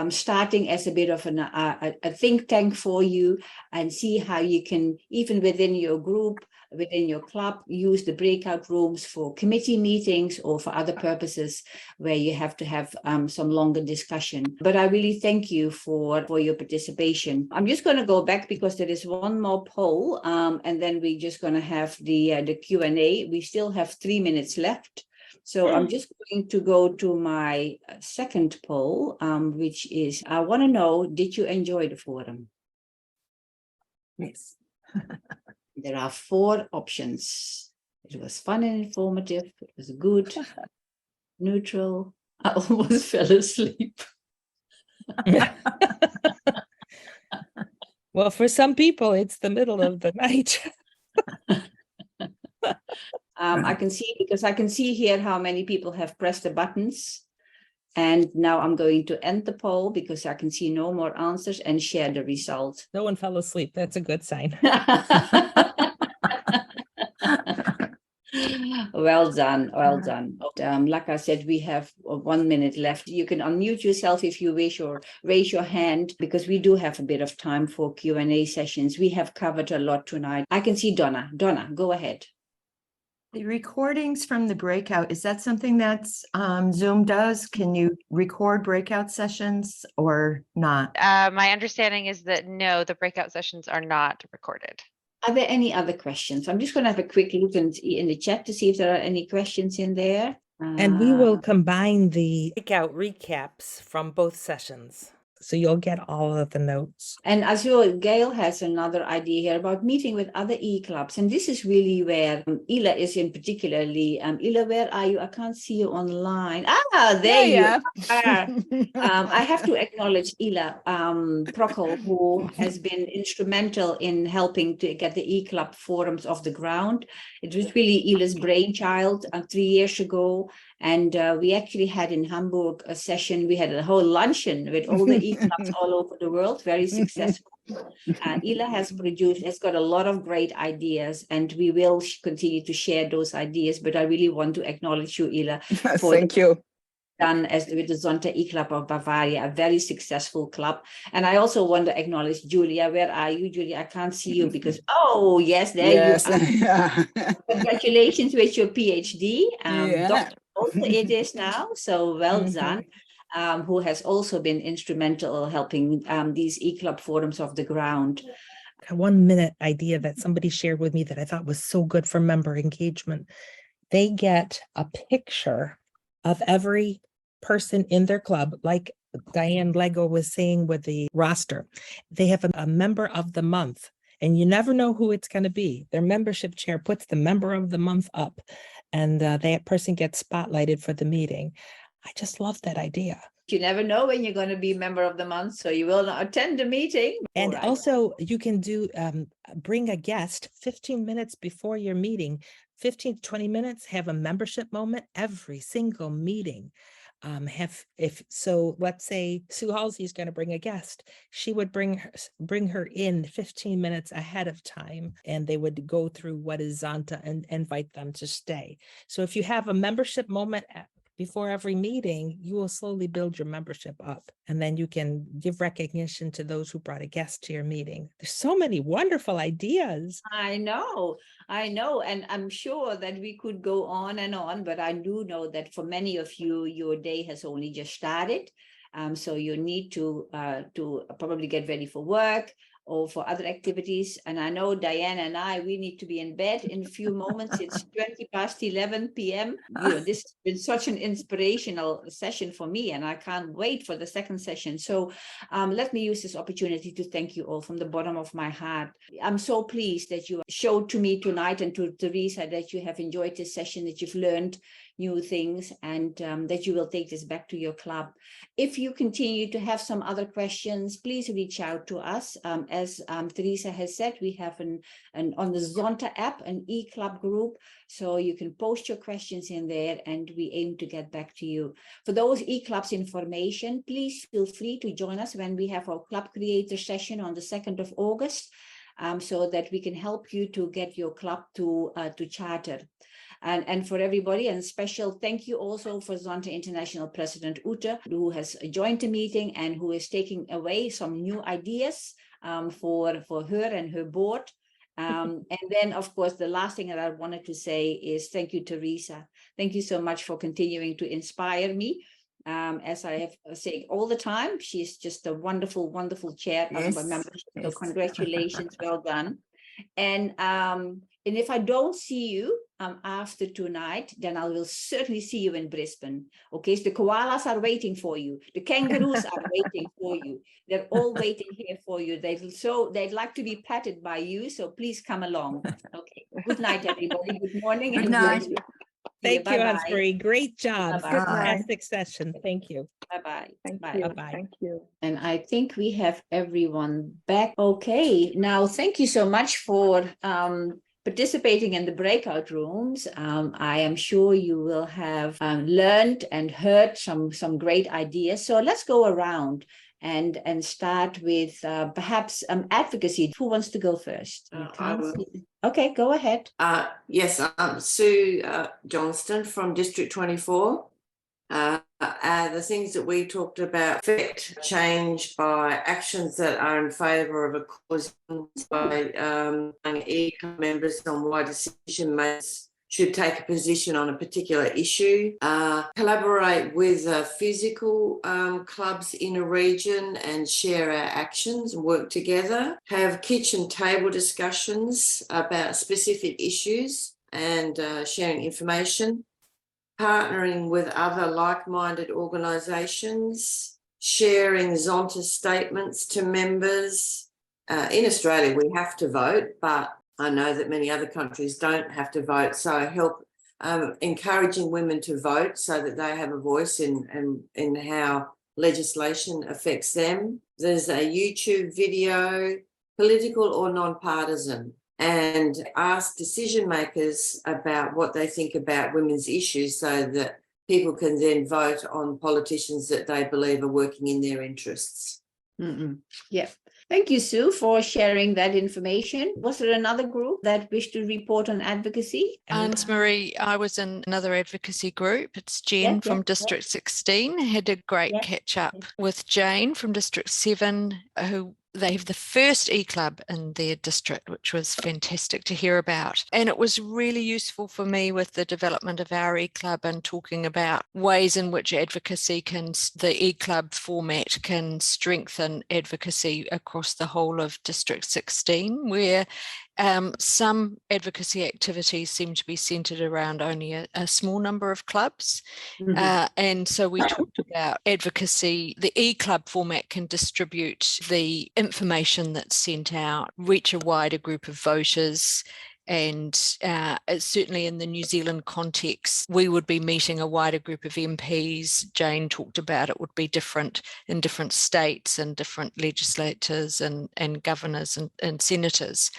starting as a bit of a think tank for you, and see how you can, even within your group, within your club, use the breakout rooms for committee meetings or for other purposes where you have to have some longer discussion. But I really thank you for your participation. I'm just going to go back because there is one more poll, and then we're just going to have the Q&A. We still have 3 minutes left. So I'm just going to go to my second poll, which is, I want to know, did you enjoy the forum? Yes. There are 4 options. It was fun and informative. It was good, neutral. I almost fell asleep. Well, for some people, it's the middle of the night. I can see, because I can see here how many people have pressed the buttons. And now I'm going to end the poll because I can see no more answers and share the result. No one fell asleep. That's a good sign. Well done, well done. Like I said, we have 1 minute left. You can unmute yourself if you wish, or raise your hand, because we do have a bit of time for Q&A sessions. We have covered a lot tonight. I can see Donna. Donna, go ahead. The recordings from the breakout, is that something that's Zoom does? Can you record breakout sessions or not? My understanding is that no, the breakout sessions are not recorded. Are there any other questions? I'm just going to have a quick look in the chat to see if there are any questions in there. And we will combine the breakout recaps from both sessions. So you'll get all of the notes. And as well, Gail has another idea here about meeting with other e-clubs. And this is really where Ila is in particularly. Ila, where are you? I can't see you online. There you are. I have to acknowledge Ila Prockel, who has been instrumental in helping to get the e-club forums off the ground. It was really Ila's brainchild 3 years ago. And we actually had in Hamburg a session. We had a whole luncheon with all the e-clubs all over the world, very successful. Ila has got a lot of great ideas, and we will continue to share those ideas. But I really want to acknowledge you, Ila, for Thank you. done with the Zonta E-Club of Bavaria, a very successful club. And I also want to acknowledge Julia. Where are you, Julia? I can't see you because, oh, yes, there you are. Congratulations with your PhD. Doctor also it is now, so well done. Who has also been instrumental helping these e-club forums off the ground. A 1 minute idea that somebody shared with me that I thought was so good for member engagement. They get a picture of every person in their club, like Diane Lego was saying with the roster. They have a member of the month, and you never know who it's going to be. Their membership chair puts the member of the month up, and that person gets spotlighted for the meeting. I just love that idea. You never know when you're going to be member of the month, so you will not attend the meeting. And All right. also you can do bring a guest 15 minutes before your meeting, 15 to 20 minutes, have a membership moment every single meeting. Let's say Sue Halsey is going to bring a guest, she would bring her in 15 minutes ahead of time, and they would go through what is Zonta and invite them to stay. So if you have a membership moment before every meeting, you will slowly build your membership up, and then you can give recognition to those who brought a guest to your meeting. There's so many wonderful ideas. I know. And I'm sure that we could go on, but I do know that for many of you, your day has only just started. So you need to probably get ready for work or for other activities. And I know Diane and we need to be in bed in a few moments. It's 20 past 11 p.m. This has been such an inspirational session for me, and I can't wait for the second session. So let me use this opportunity to thank you all from the bottom of my heart. I'm so pleased that you showed to me tonight and to Teresa that you have enjoyed this session, that you've learned new things, and that you will take this back to your club. If you continue to have some other questions, please reach out to us. As Teresa has said, we have on the Zonta app, an e-club group, so you can post your questions in there and we aim to get back to you. For those e-clubs information, please feel free to join us when we have our club creator session on the 2nd of August, so that we can help you to get your club to charter. And for everybody, and special thank you also for Zonta International President Ute, who has joined the meeting and who is taking away some new ideas for her and her board. And then, of course, the last thing that I wanted to say is thank you, Teresa. Thank you so much for continuing to inspire me. As I have said all the time, she's just a wonderful, wonderful chair of a membership. So congratulations, well done. And if I don't see you after tonight, then I will certainly see you in Brisbane. Okay, so the koalas are waiting for you. The kangaroos are waiting for you. They're all waiting here for you. They'd like to be patted by you. So please come along. Okay. Good night, everybody. Good morning. Good night. Thank you, Ansbury. Great job. Bye-bye. Fantastic session. Thank you. Bye-bye. Bye-bye. Thank you. And I think we have everyone back. Okay. Now, thank you so much for participating in the breakout rooms. I am sure you will have learned and heard some great ideas. So let's go around and start with perhaps advocacy. Who wants to go first? I will. Okay, go ahead. Yes, Sue Johnston from District 24. The things that we talked about affect change by actions that are in favour of a cause, by ECA members on why decision makers should take a position on a particular issue, collaborate with physical clubs in a region and share our actions and work together, have kitchen table discussions about specific issues and sharing information, partnering with other like-minded organisations, sharing Zonta statements to members. In Australia, we have to vote, but I know that many other countries don't have to vote, so help encouraging women to vote so that they have a voice in how legislation affects them. There's a YouTube video, political or non-partisan, and ask decision makers about what they think about women's issues so that people can then vote on politicians that they believe are working in their interests. Yeah. Thank you, Sue, for sharing that information. Was there another group that wished to report on advocacy? Anne-Marie, I was in another advocacy group. It's Jen from District 16. Had a great catch up with Jane from District 7, who they have the first e-club in their district, which was fantastic to hear about. And it was really useful for me with the development of our e-club and talking about ways in which advocacy the e-club format can strengthen advocacy across the whole of District 16, where Some advocacy activities seem to be centered around only a small number of clubs. And so we talked about advocacy. The e-club format can distribute the information that's sent out, reach a wider group of voters. And certainly in the New Zealand context, we would be meeting a wider group of MPs. Jane talked about it would be different in different states and different legislators and governors and senators.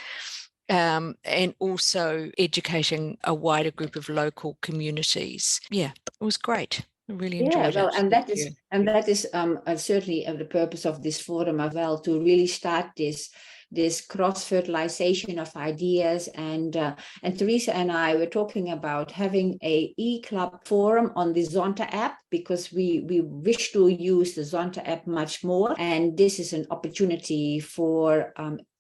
And also educating a wider group of local communities. Yeah, it was great. I really enjoyed it. And that is certainly the purpose of this forum as well, to really start this cross-fertilization of ideas. And Teresa and I were talking about having a e-club forum on the Zonta app, because we wish to use the Zonta app much more. And this is an opportunity for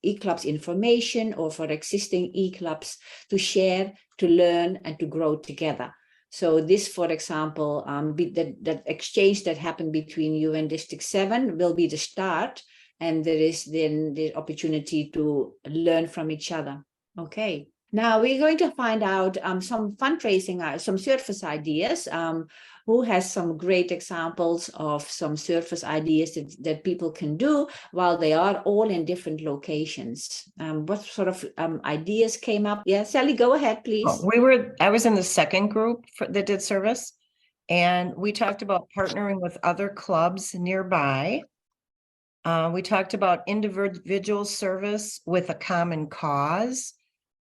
e-clubs information, or for existing e-clubs to share, to learn, and to grow together. So this, for example, that exchange that happened between you and District 7 will be the start. And there is then the opportunity to learn from each other. Okay. Now we're going to find out some fundraising, some service ideas. Who has some great examples of some service ideas that people can do while they are all in different locations? What sort of ideas came up? Yeah, Sally, go ahead, please. I was in the second group that did service, and we talked about partnering with other clubs nearby. We talked about individual service with a common cause.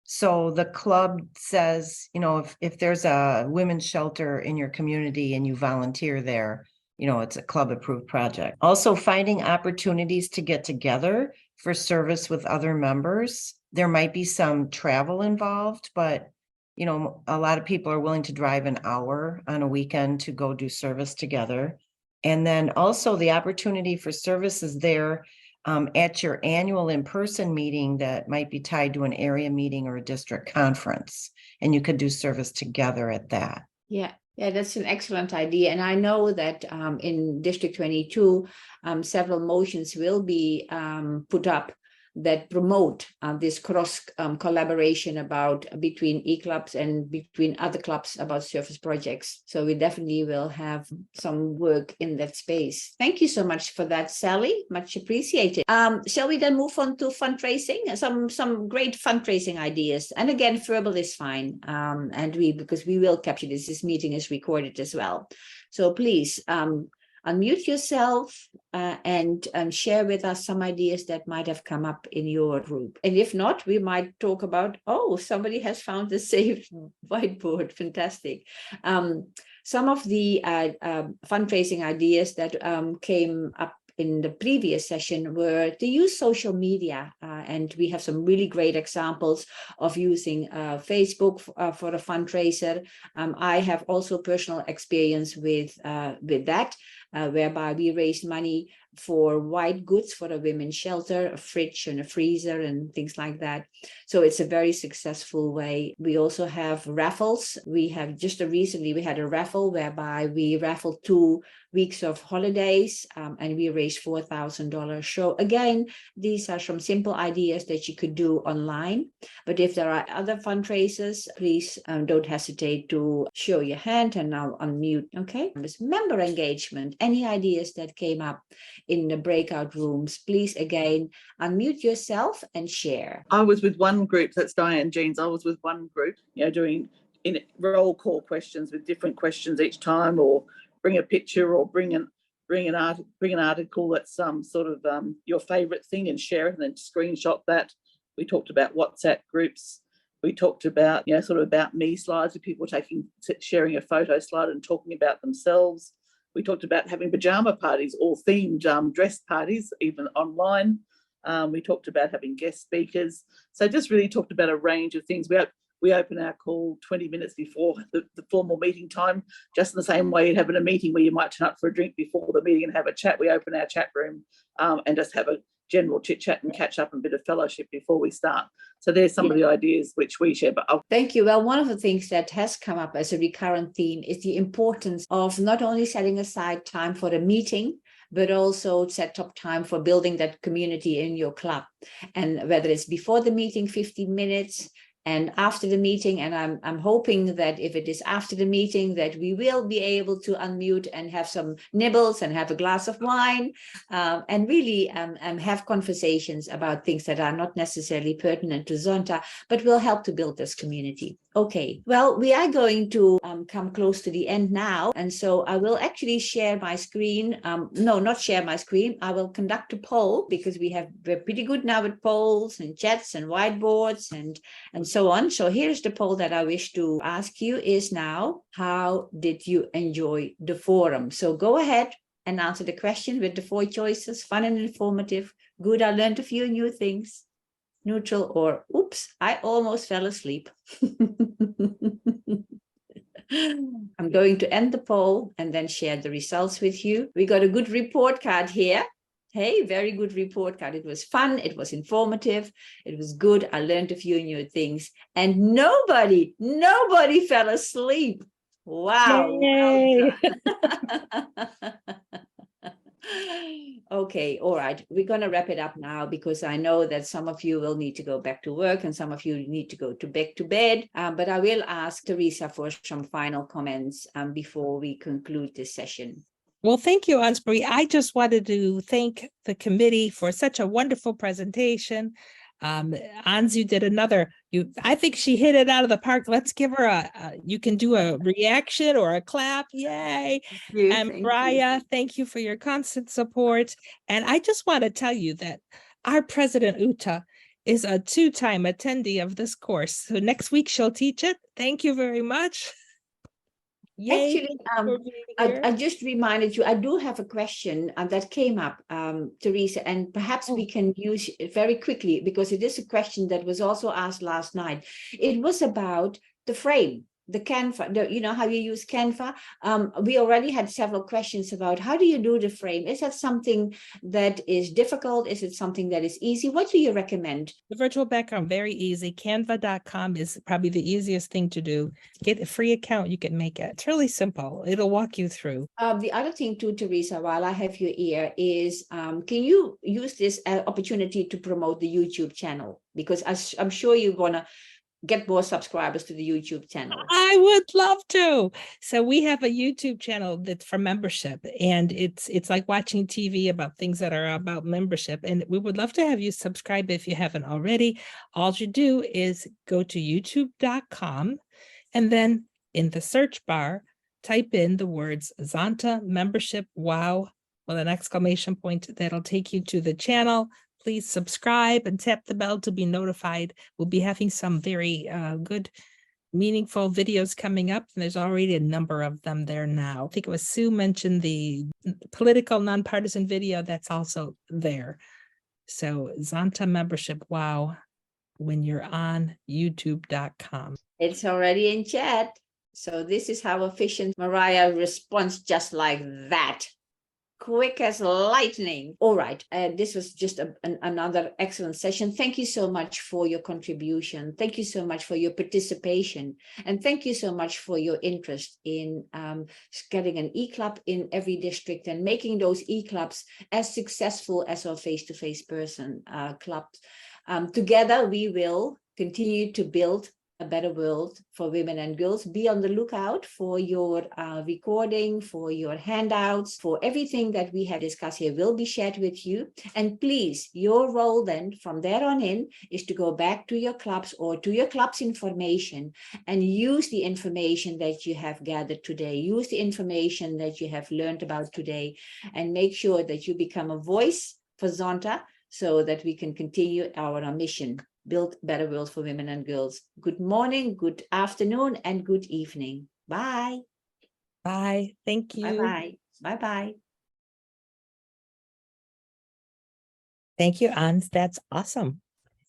So the club says, if there's a women's shelter in your community and you volunteer there, it's a club approved project. Also finding opportunities to get together for service with other members. There might be some travel involved, but a lot of people are willing to drive an hour on a weekend to go do service together. And then also the opportunity for services there at your annual in-person meeting that might be tied to an area meeting or a district conference. And you could do service together at that. Yeah, that's an excellent idea. And I know that in District 22, several motions will be put up that promote this cross collaboration between e-clubs and between other clubs about service projects. So we definitely will have some work in that space. Thank you so much for that, Sally. Much appreciated. Shall we then move on to fundraising? Some great fundraising ideas. And again, verbal is fine. Because we will capture this. This meeting is recorded as well. So please, unmute yourself and share with us some ideas that might have come up in your group. And if not, we might talk about, somebody has found the saved whiteboard. Fantastic. Some of the fundraising ideas that came up in the previous session were to use social media. And we have some really great examples of using Facebook for a fundraiser. I have also personal experience with that. Whereby we raised money for white goods for a women's shelter, a fridge and a freezer and things like that. So it's a very successful way. We also have raffles. We have recently we had a raffle whereby we raffled 2 weeks of holidays and we raised $4,000. So again, these are some simple ideas that you could do online. But if there are other fundraisers, please don't hesitate to show your hand, and I'll unmute. Okay. This member engagement. Any ideas that came up in the breakout rooms, please again unmute yourself and share. I was with one group, that's Diane Jeans. I was with one group, doing roll call questions with different questions each time, or bring a picture, or bring an article that's sort of your favorite thing and share it, and then screenshot that. We talked about WhatsApp groups. We talked about sort of about me slides, with people sharing a photo slide and talking about themselves. We talked about having pajama parties or themed dress parties, even online. We talked about having guest speakers. So just really talked about a range of things. We open our call 20 minutes before the formal meeting time, just in the same way you'd have in a meeting where you might turn up for a drink before the meeting and have a chat. We open our chat room and just have a general chit chat and catch up and a bit of fellowship before we start. So there's some of the ideas which we share. But thank you. Well, one of the things that has come up as a recurrent theme is the importance of not only setting aside time for a meeting, but also set up time for building that community in your club. And whether it's before the meeting, 15 minutes, and after the meeting, and I'm hoping that if it is after the meeting, that we will be able to unmute and have some nibbles and have a glass of wine, and really have conversations about things that are not necessarily pertinent to Zonta, but will help to build this community. Okay, well, we are going to come close to the end now. And so I will actually share my screen. No, not share my screen. I will conduct a poll because we're pretty good now with polls and chats and whiteboards and so on. So here's the poll that I wish to ask you is now, how did you enjoy the forum? So go ahead and answer the question with the 4 choices: fun and informative, good, I learned a few new things, neutral, or oops, I almost fell asleep. I'm going to end the poll and then share the results with you. We got a good report card here. Hey, very good report card. It was fun. It was informative. It was good. I learned a few new things. And nobody fell asleep. Wow. Yay. Okay, all right. We're going to wrap it up now because I know that some of you will need to go back to work and some of you need to go back to bed. But I will ask Teresa for some final comments before we conclude this session. Well, thank you, Ansmarie. I just wanted to thank the committee for such a wonderful presentation. Anzu did another, I think she hit it out of the park. Let's give her you can do a reaction or a clap. Yay. And Mariah, thank you for your constant support. And I just want to tell you that our president, Uta, is a 2-time attendee of this course. So next week she'll teach it. Thank you very much. Yay. Actually, I just reminded you, I do have a question that came up, Teresa, and perhaps we can use it very quickly because it is a question that was also asked last night. It was about the frame, the Canva, you know how you use Canva. We already had several questions about how do you do the frame? Is that something that is difficult? Is it something that is easy? What do you recommend? The virtual background, very easy. Canva.com is probably the easiest thing to do. Get a free account, you can make it. It's really simple. It'll walk you through. The other thing too, Teresa, while I have you here is, can you use this opportunity to promote the YouTube channel? Because I'm sure you want to get more subscribers to the YouTube channel. I would love to. So we have a YouTube channel that's for membership, and it's like watching TV about things that are about membership. And we would love to have you subscribe if you haven't already. All you do is go to youtube.com and then in the search bar, type in the words Zonta membership wow with an exclamation point. That'll take you to the channel. Please subscribe and tap the bell to be notified. We'll be having some very good, meaningful videos coming up. And there's already a number of them there now. I think it was Sue mentioned the political nonpartisan video that's also there. So Zonta membership, wow, when you're on youtube.com. It's already in chat. So this is how efficient Mariah responds, just like that. Quick as lightning. All right. This was just another excellent session. Thank you so much for your contribution. Thank you so much for your participation. And thank you so much for your interest in getting an e-club in every district and making those e-clubs as successful as our face-to-face person clubs. Together, we will continue to build a better world for women and girls. Be on the lookout for your recording, for your handouts, for everything that we have discussed here will be shared with you. And please, your role then from there on in is to go back to your clubs or to your club's information and use the information that you have gathered today. Use the information that you have learned about today and make sure that you become a voice for Zonta so that we can continue our mission. Build a better world for women and girls. Good morning, good afternoon, and good evening. Bye. Bye. Thank you. Bye-bye. Bye-bye. Thank you, Ans. That's awesome.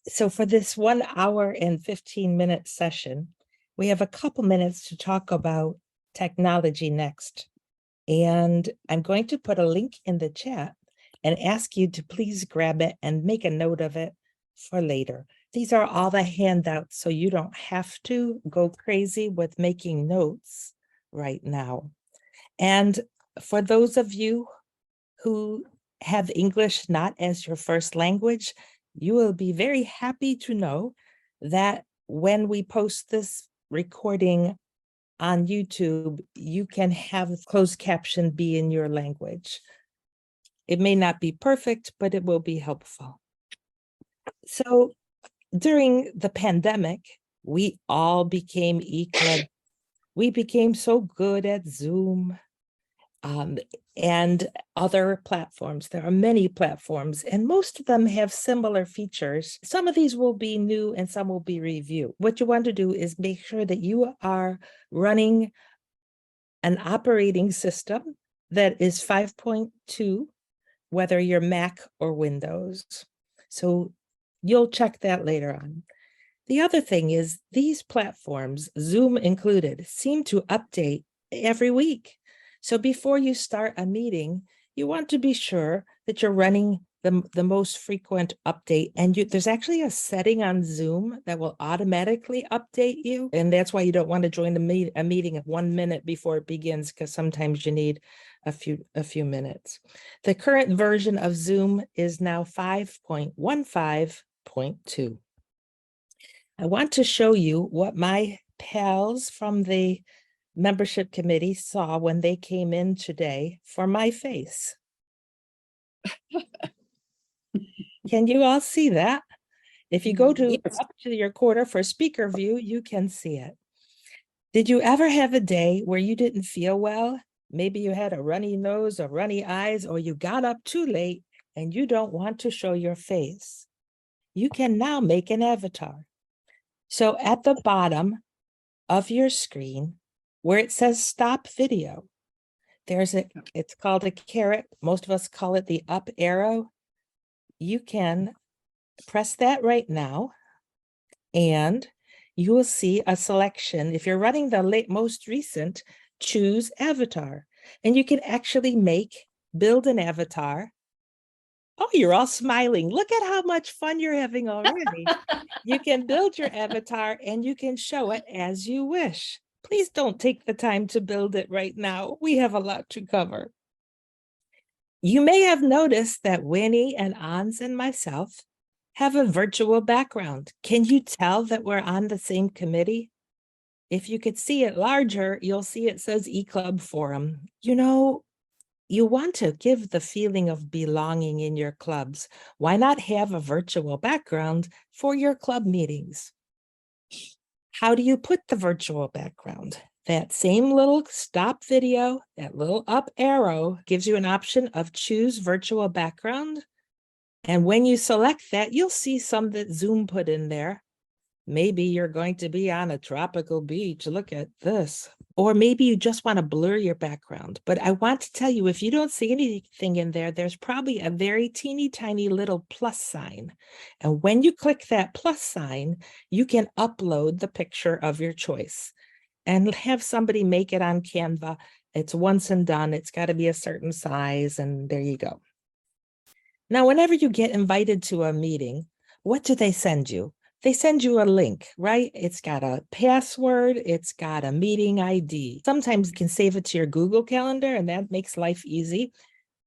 So for this 1 hour and 15-minute session, we have a couple minutes to talk about technology next. And I'm going to put a link in the chat and ask you to please grab it and make a note of it for later. These are all the handouts, so you don't have to go crazy with making notes right now. And for those of you who have English not as your first language, you will be very happy to know that when we post this recording on YouTube, you can have closed caption be in your language. It may not be perfect, but it will be helpful. So during the pandemic, we all became e-club. We became so good at Zoom and other platforms. There are many platforms, and most of them have similar features. Some of these will be new and some will be review. What you want to do is make sure that you are running an operating system that is 5.2, whether you're Mac or Windows. So you'll check that later on. The other thing is these platforms, Zoom included, seem to update every week. So before you start a meeting, you want to be sure that you're running the most frequent update. And there's actually a setting on Zoom that will automatically update you. And that's why you don't want to join a meeting at 1 minute before it begins, because sometimes you need a few minutes. The current version of Zoom is now 5.15.2. I want to show you what my pals from the membership committee saw when they came in today for my face. Can you all see that? If you go to up to your corner for speaker view, you can see it. Did you ever have a day where you didn't feel well? Maybe you had a runny nose or runny eyes, or you got up too late and you don't want to show your face. You can now make an avatar. So at the bottom of your screen, where it says stop video, it's called a caret. Most of us call it the up arrow. You can press that right now, and you will see a selection. If you're running the most recent, choose avatar, and you can actually build an avatar. Oh, you're all smiling. Look at how much fun you're having already. You can build your avatar and you can show it as you wish. Please don't take the time to build it right now. We have a lot to cover. You may have noticed that Winnie and Ans and myself have a virtual background. Can you tell that we're on the same committee? If you could see it larger, you'll see it says eClub Forum. You know, you want to give the feeling of belonging in your clubs. Why not have a virtual background for your club meetings? How do you put the virtual background? That same little stop video, that little up arrow gives you an option of choose virtual background. And when you select that, you'll see some that Zoom put in there. Maybe you're going to be on a tropical beach. Look at this. Or maybe you just want to blur your background. But I want to tell you, if you don't see anything in there, there's probably a very teeny tiny little plus sign. And when you click that plus sign, you can upload the picture of your choice and have somebody make it on Canva. It's once and done. It's got to be a certain size, and there you go. Now, whenever you get invited to a meeting, what do they send you? They send you a link, right? It's got a password, it's got a meeting ID. Sometimes you can save it to your Google Calendar, and that makes life easy.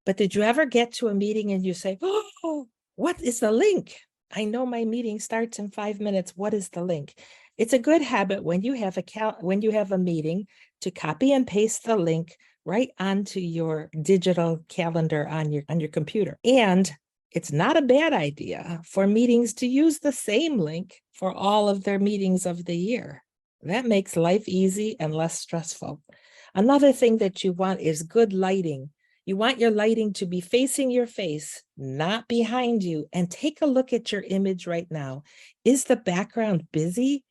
But did you ever get to a meeting and you say, oh, what is the link? I know my meeting starts in 5 minutes. What is the link? It's a good habit when you have a meeting to copy and paste the link right onto your digital calendar on your computer. And it's not a bad idea for meetings to use the same link for all of their meetings of the year. That makes life easy and less stressful. Another thing that you want is good lighting. You want your lighting to be facing your face, not behind you. And take a look at your image right now. Is the background busy?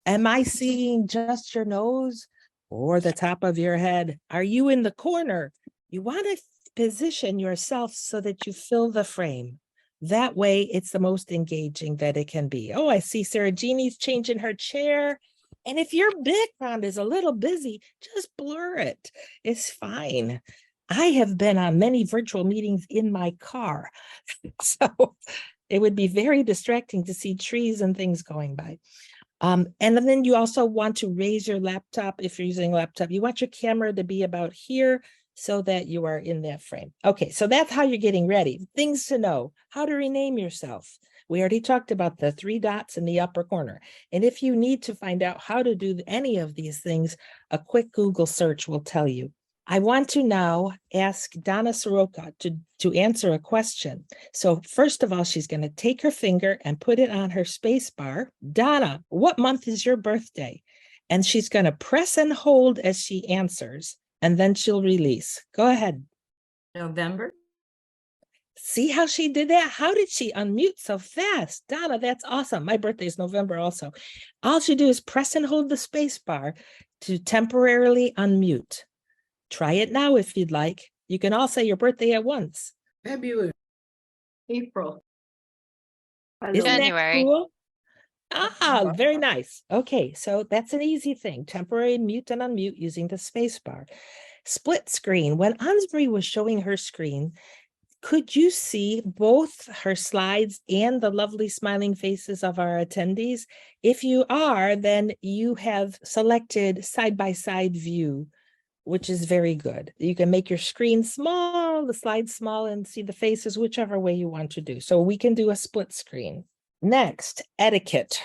Am I seeing just your nose or the top of your head? Are you in the corner? You want to position yourself so that you fill the frame. That way, it's the most engaging that it can be. Oh, I see Sarah Jeannie's changing her chair. And if your background is a little busy, just blur it. It's fine. I have been on many virtual meetings in my car. So it would be very distracting to see trees and things going by. And then you also want to raise your laptop. If you're using a laptop, you want your camera to be about here. so that you are in that frame. Okay, so that's how you're getting ready. Things to know, how to rename yourself. We already talked about the 3 dots in the upper corner. And if you need to find out how to do any of these things, a quick Google search will tell you. I want to now ask Donna Soroka to answer a question. So first of all, she's going to take her finger and put it on her space bar. Donna, what month is your birthday? And she's going to press and hold as she answers, and then she'll release. Go ahead. November. See how she did that? How did she unmute so fast? Donna, that's awesome. My birthday is November also. All she do is press and hold the space bar to temporarily unmute. Try it now if you'd like. You can all say your birthday at once. February. April. Isn't that January. cool? Ah, very nice. Okay, so that's an easy thing. Temporary mute and unmute using the space bar. Split screen. When Ansbury was showing her screen, could you see both her slides and the lovely smiling faces of our attendees? If you are, then you have selected side-by-side view, which is very good. You can make your screen small, the slides small, and see the faces, whichever way you want to do. So we can do a split screen. Next, etiquette.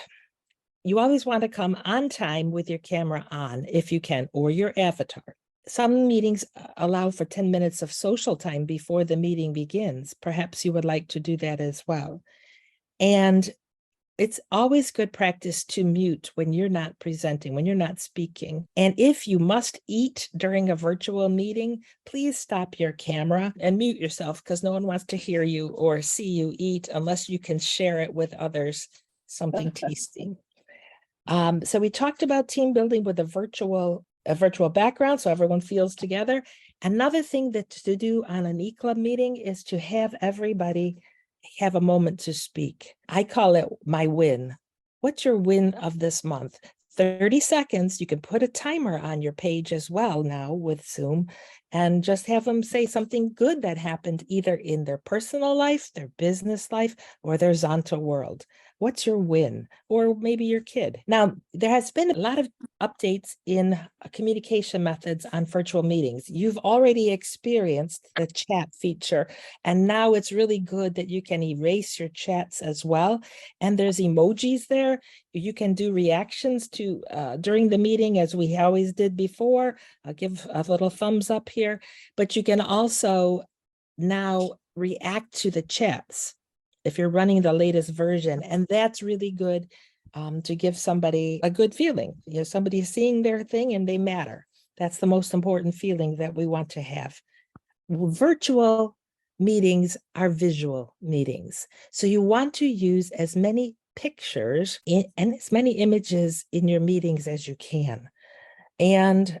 You always want to come on time with your camera on if you can, or your avatar. Some meetings allow for 10 minutes of social time before the meeting begins. Perhaps you would like to do that as well. And it's always good practice to mute when you're not presenting, when you're not speaking. And if you must eat during a virtual meeting, please stop your camera and mute yourself, because no one wants to hear you or see you eat unless you can share it with others, something tasty. So we talked about team building with a virtual background so everyone feels together. Another thing that to do on an e-club meeting is to have everybody have a moment to speak. I call it my win. What's your win of this month? 30 seconds. You can put a timer on your page as well now with Zoom, and just have them say something good that happened either in their personal life, their business life, or their Zonta world. What's your win? Or maybe your kid. Now, there has been a lot of updates in communication methods on virtual meetings. You've already experienced the chat feature, and now it's really good that you can erase your chats as well. And there's emojis there. You can do reactions to during the meeting, as we always did before. I'll give a little thumbs up here, but you can also now react to the chats if you're running the latest version. And that's really good to give somebody a good feeling. You know, somebody seeing their thing and they matter. That's the most important feeling that we want to have. Virtual meetings are visual meetings. So you want to use as many pictures and as many images in your meetings as you can. And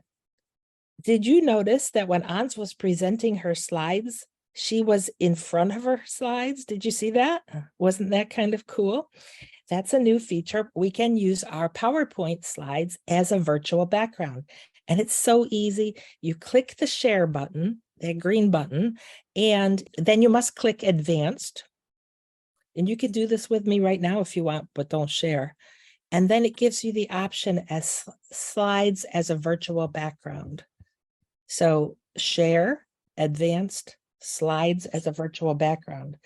did you notice that when Ans was presenting her slides, she was in front of her slides? Did you see that? Wasn't that kind of cool? That's a new feature. We can use our PowerPoint slides as a virtual background. And it's so easy. You click the share button, that green button, and then you must click advanced. And you could do this with me right now if you want, but don't share. And then it gives you the option as slides as a virtual background. So share, advanced, slides as a virtual background.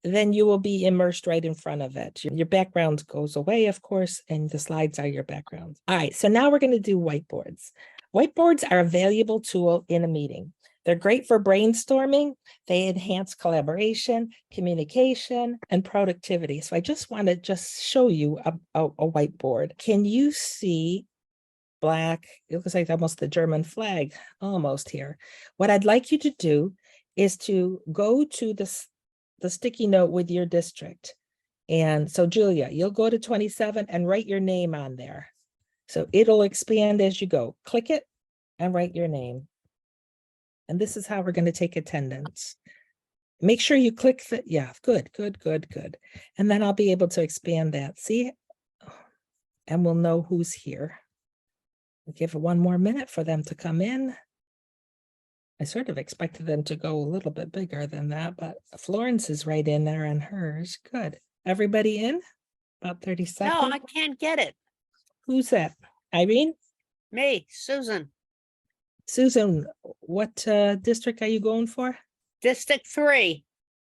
Then you will be immersed right in front of it. Your background goes away, of course, and the slides are your background. All right, so now we're going to do whiteboards. Whiteboards are a valuable tool in a meeting. They're great for brainstorming. They enhance collaboration, communication, and productivity. So I just want to show you a whiteboard. Can you see black? It looks like almost the German flag, almost here. What I'd like you to do is to go to the sticky note with your district. And so Julia, you'll go to 27 and write your name on there. So it'll expand as you go. Click it and write your name. And this is how we're going to take attendance. Make sure you click the, yeah, good. And then I'll be able to expand that, see? And we'll know who's here. We'll give it one more minute for them to come in. I sort of expected them to go a little bit bigger than that, but Florence is right in there on hers. Good. Everybody in? About 30 seconds. No, I can't get it. Who's that? Irene? Me, Susan. Susan, what district are you going for? District 3.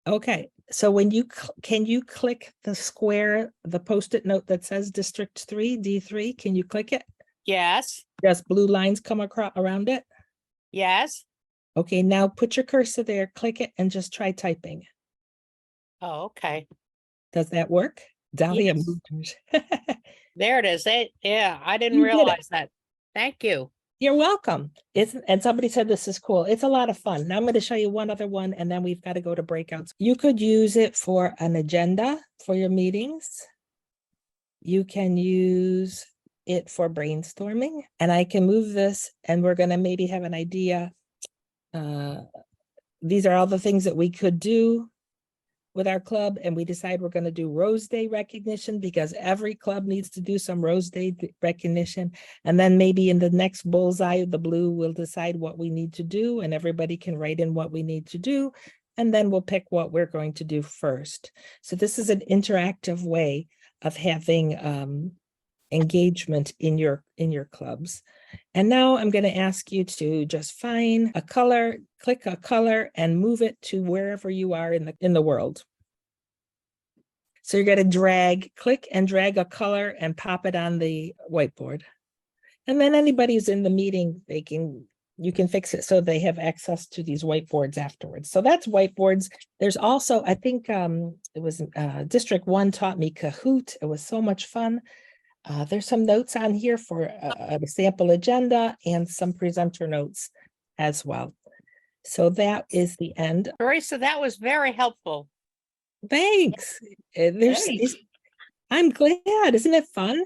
Okay, so when you can you click the square, the post-it note that says District 3, D3? Can you click it? Yes. Does blue lines come across around it? Yes. Okay, now put your cursor there, click it, and just try typing. Oh, okay. Does that work? Dahlia Yes. moved hers. There it is. Yeah, I didn't You did it. realize that. Thank you. You're welcome. And somebody said this is cool. It's a lot of fun. Now I'm going to show you one other one, and then we've got to go to breakouts. You could use it for an agenda for your meetings. You can use it for brainstorming, and I can move this, and we're going to maybe have an idea. These are all the things that we could do with our club, and we decide we're going to do Rose Day recognition because every club needs to do some Rose Day recognition. And then maybe in the next bullseye, the blue will decide what we need to do, and everybody can write in what we need to do. And then we'll pick what we're going to do first. So this is an interactive way of having engagement in your clubs. And now I'm going to ask you to just find a color, click a color, and move it to wherever you are in the world. So you're going to click and drag a color and pop it on the whiteboard. And then anybody who's in the meeting, you can fix it so they have access to these whiteboards afterwards. So that's whiteboards. There's also, I think it was District 1 taught me Kahoot. It was so much fun. There's some notes on here for a sample agenda and some presenter notes as well. So that is the end. Teresa, that was very helpful. Thanks. I'm glad. Isn't it fun?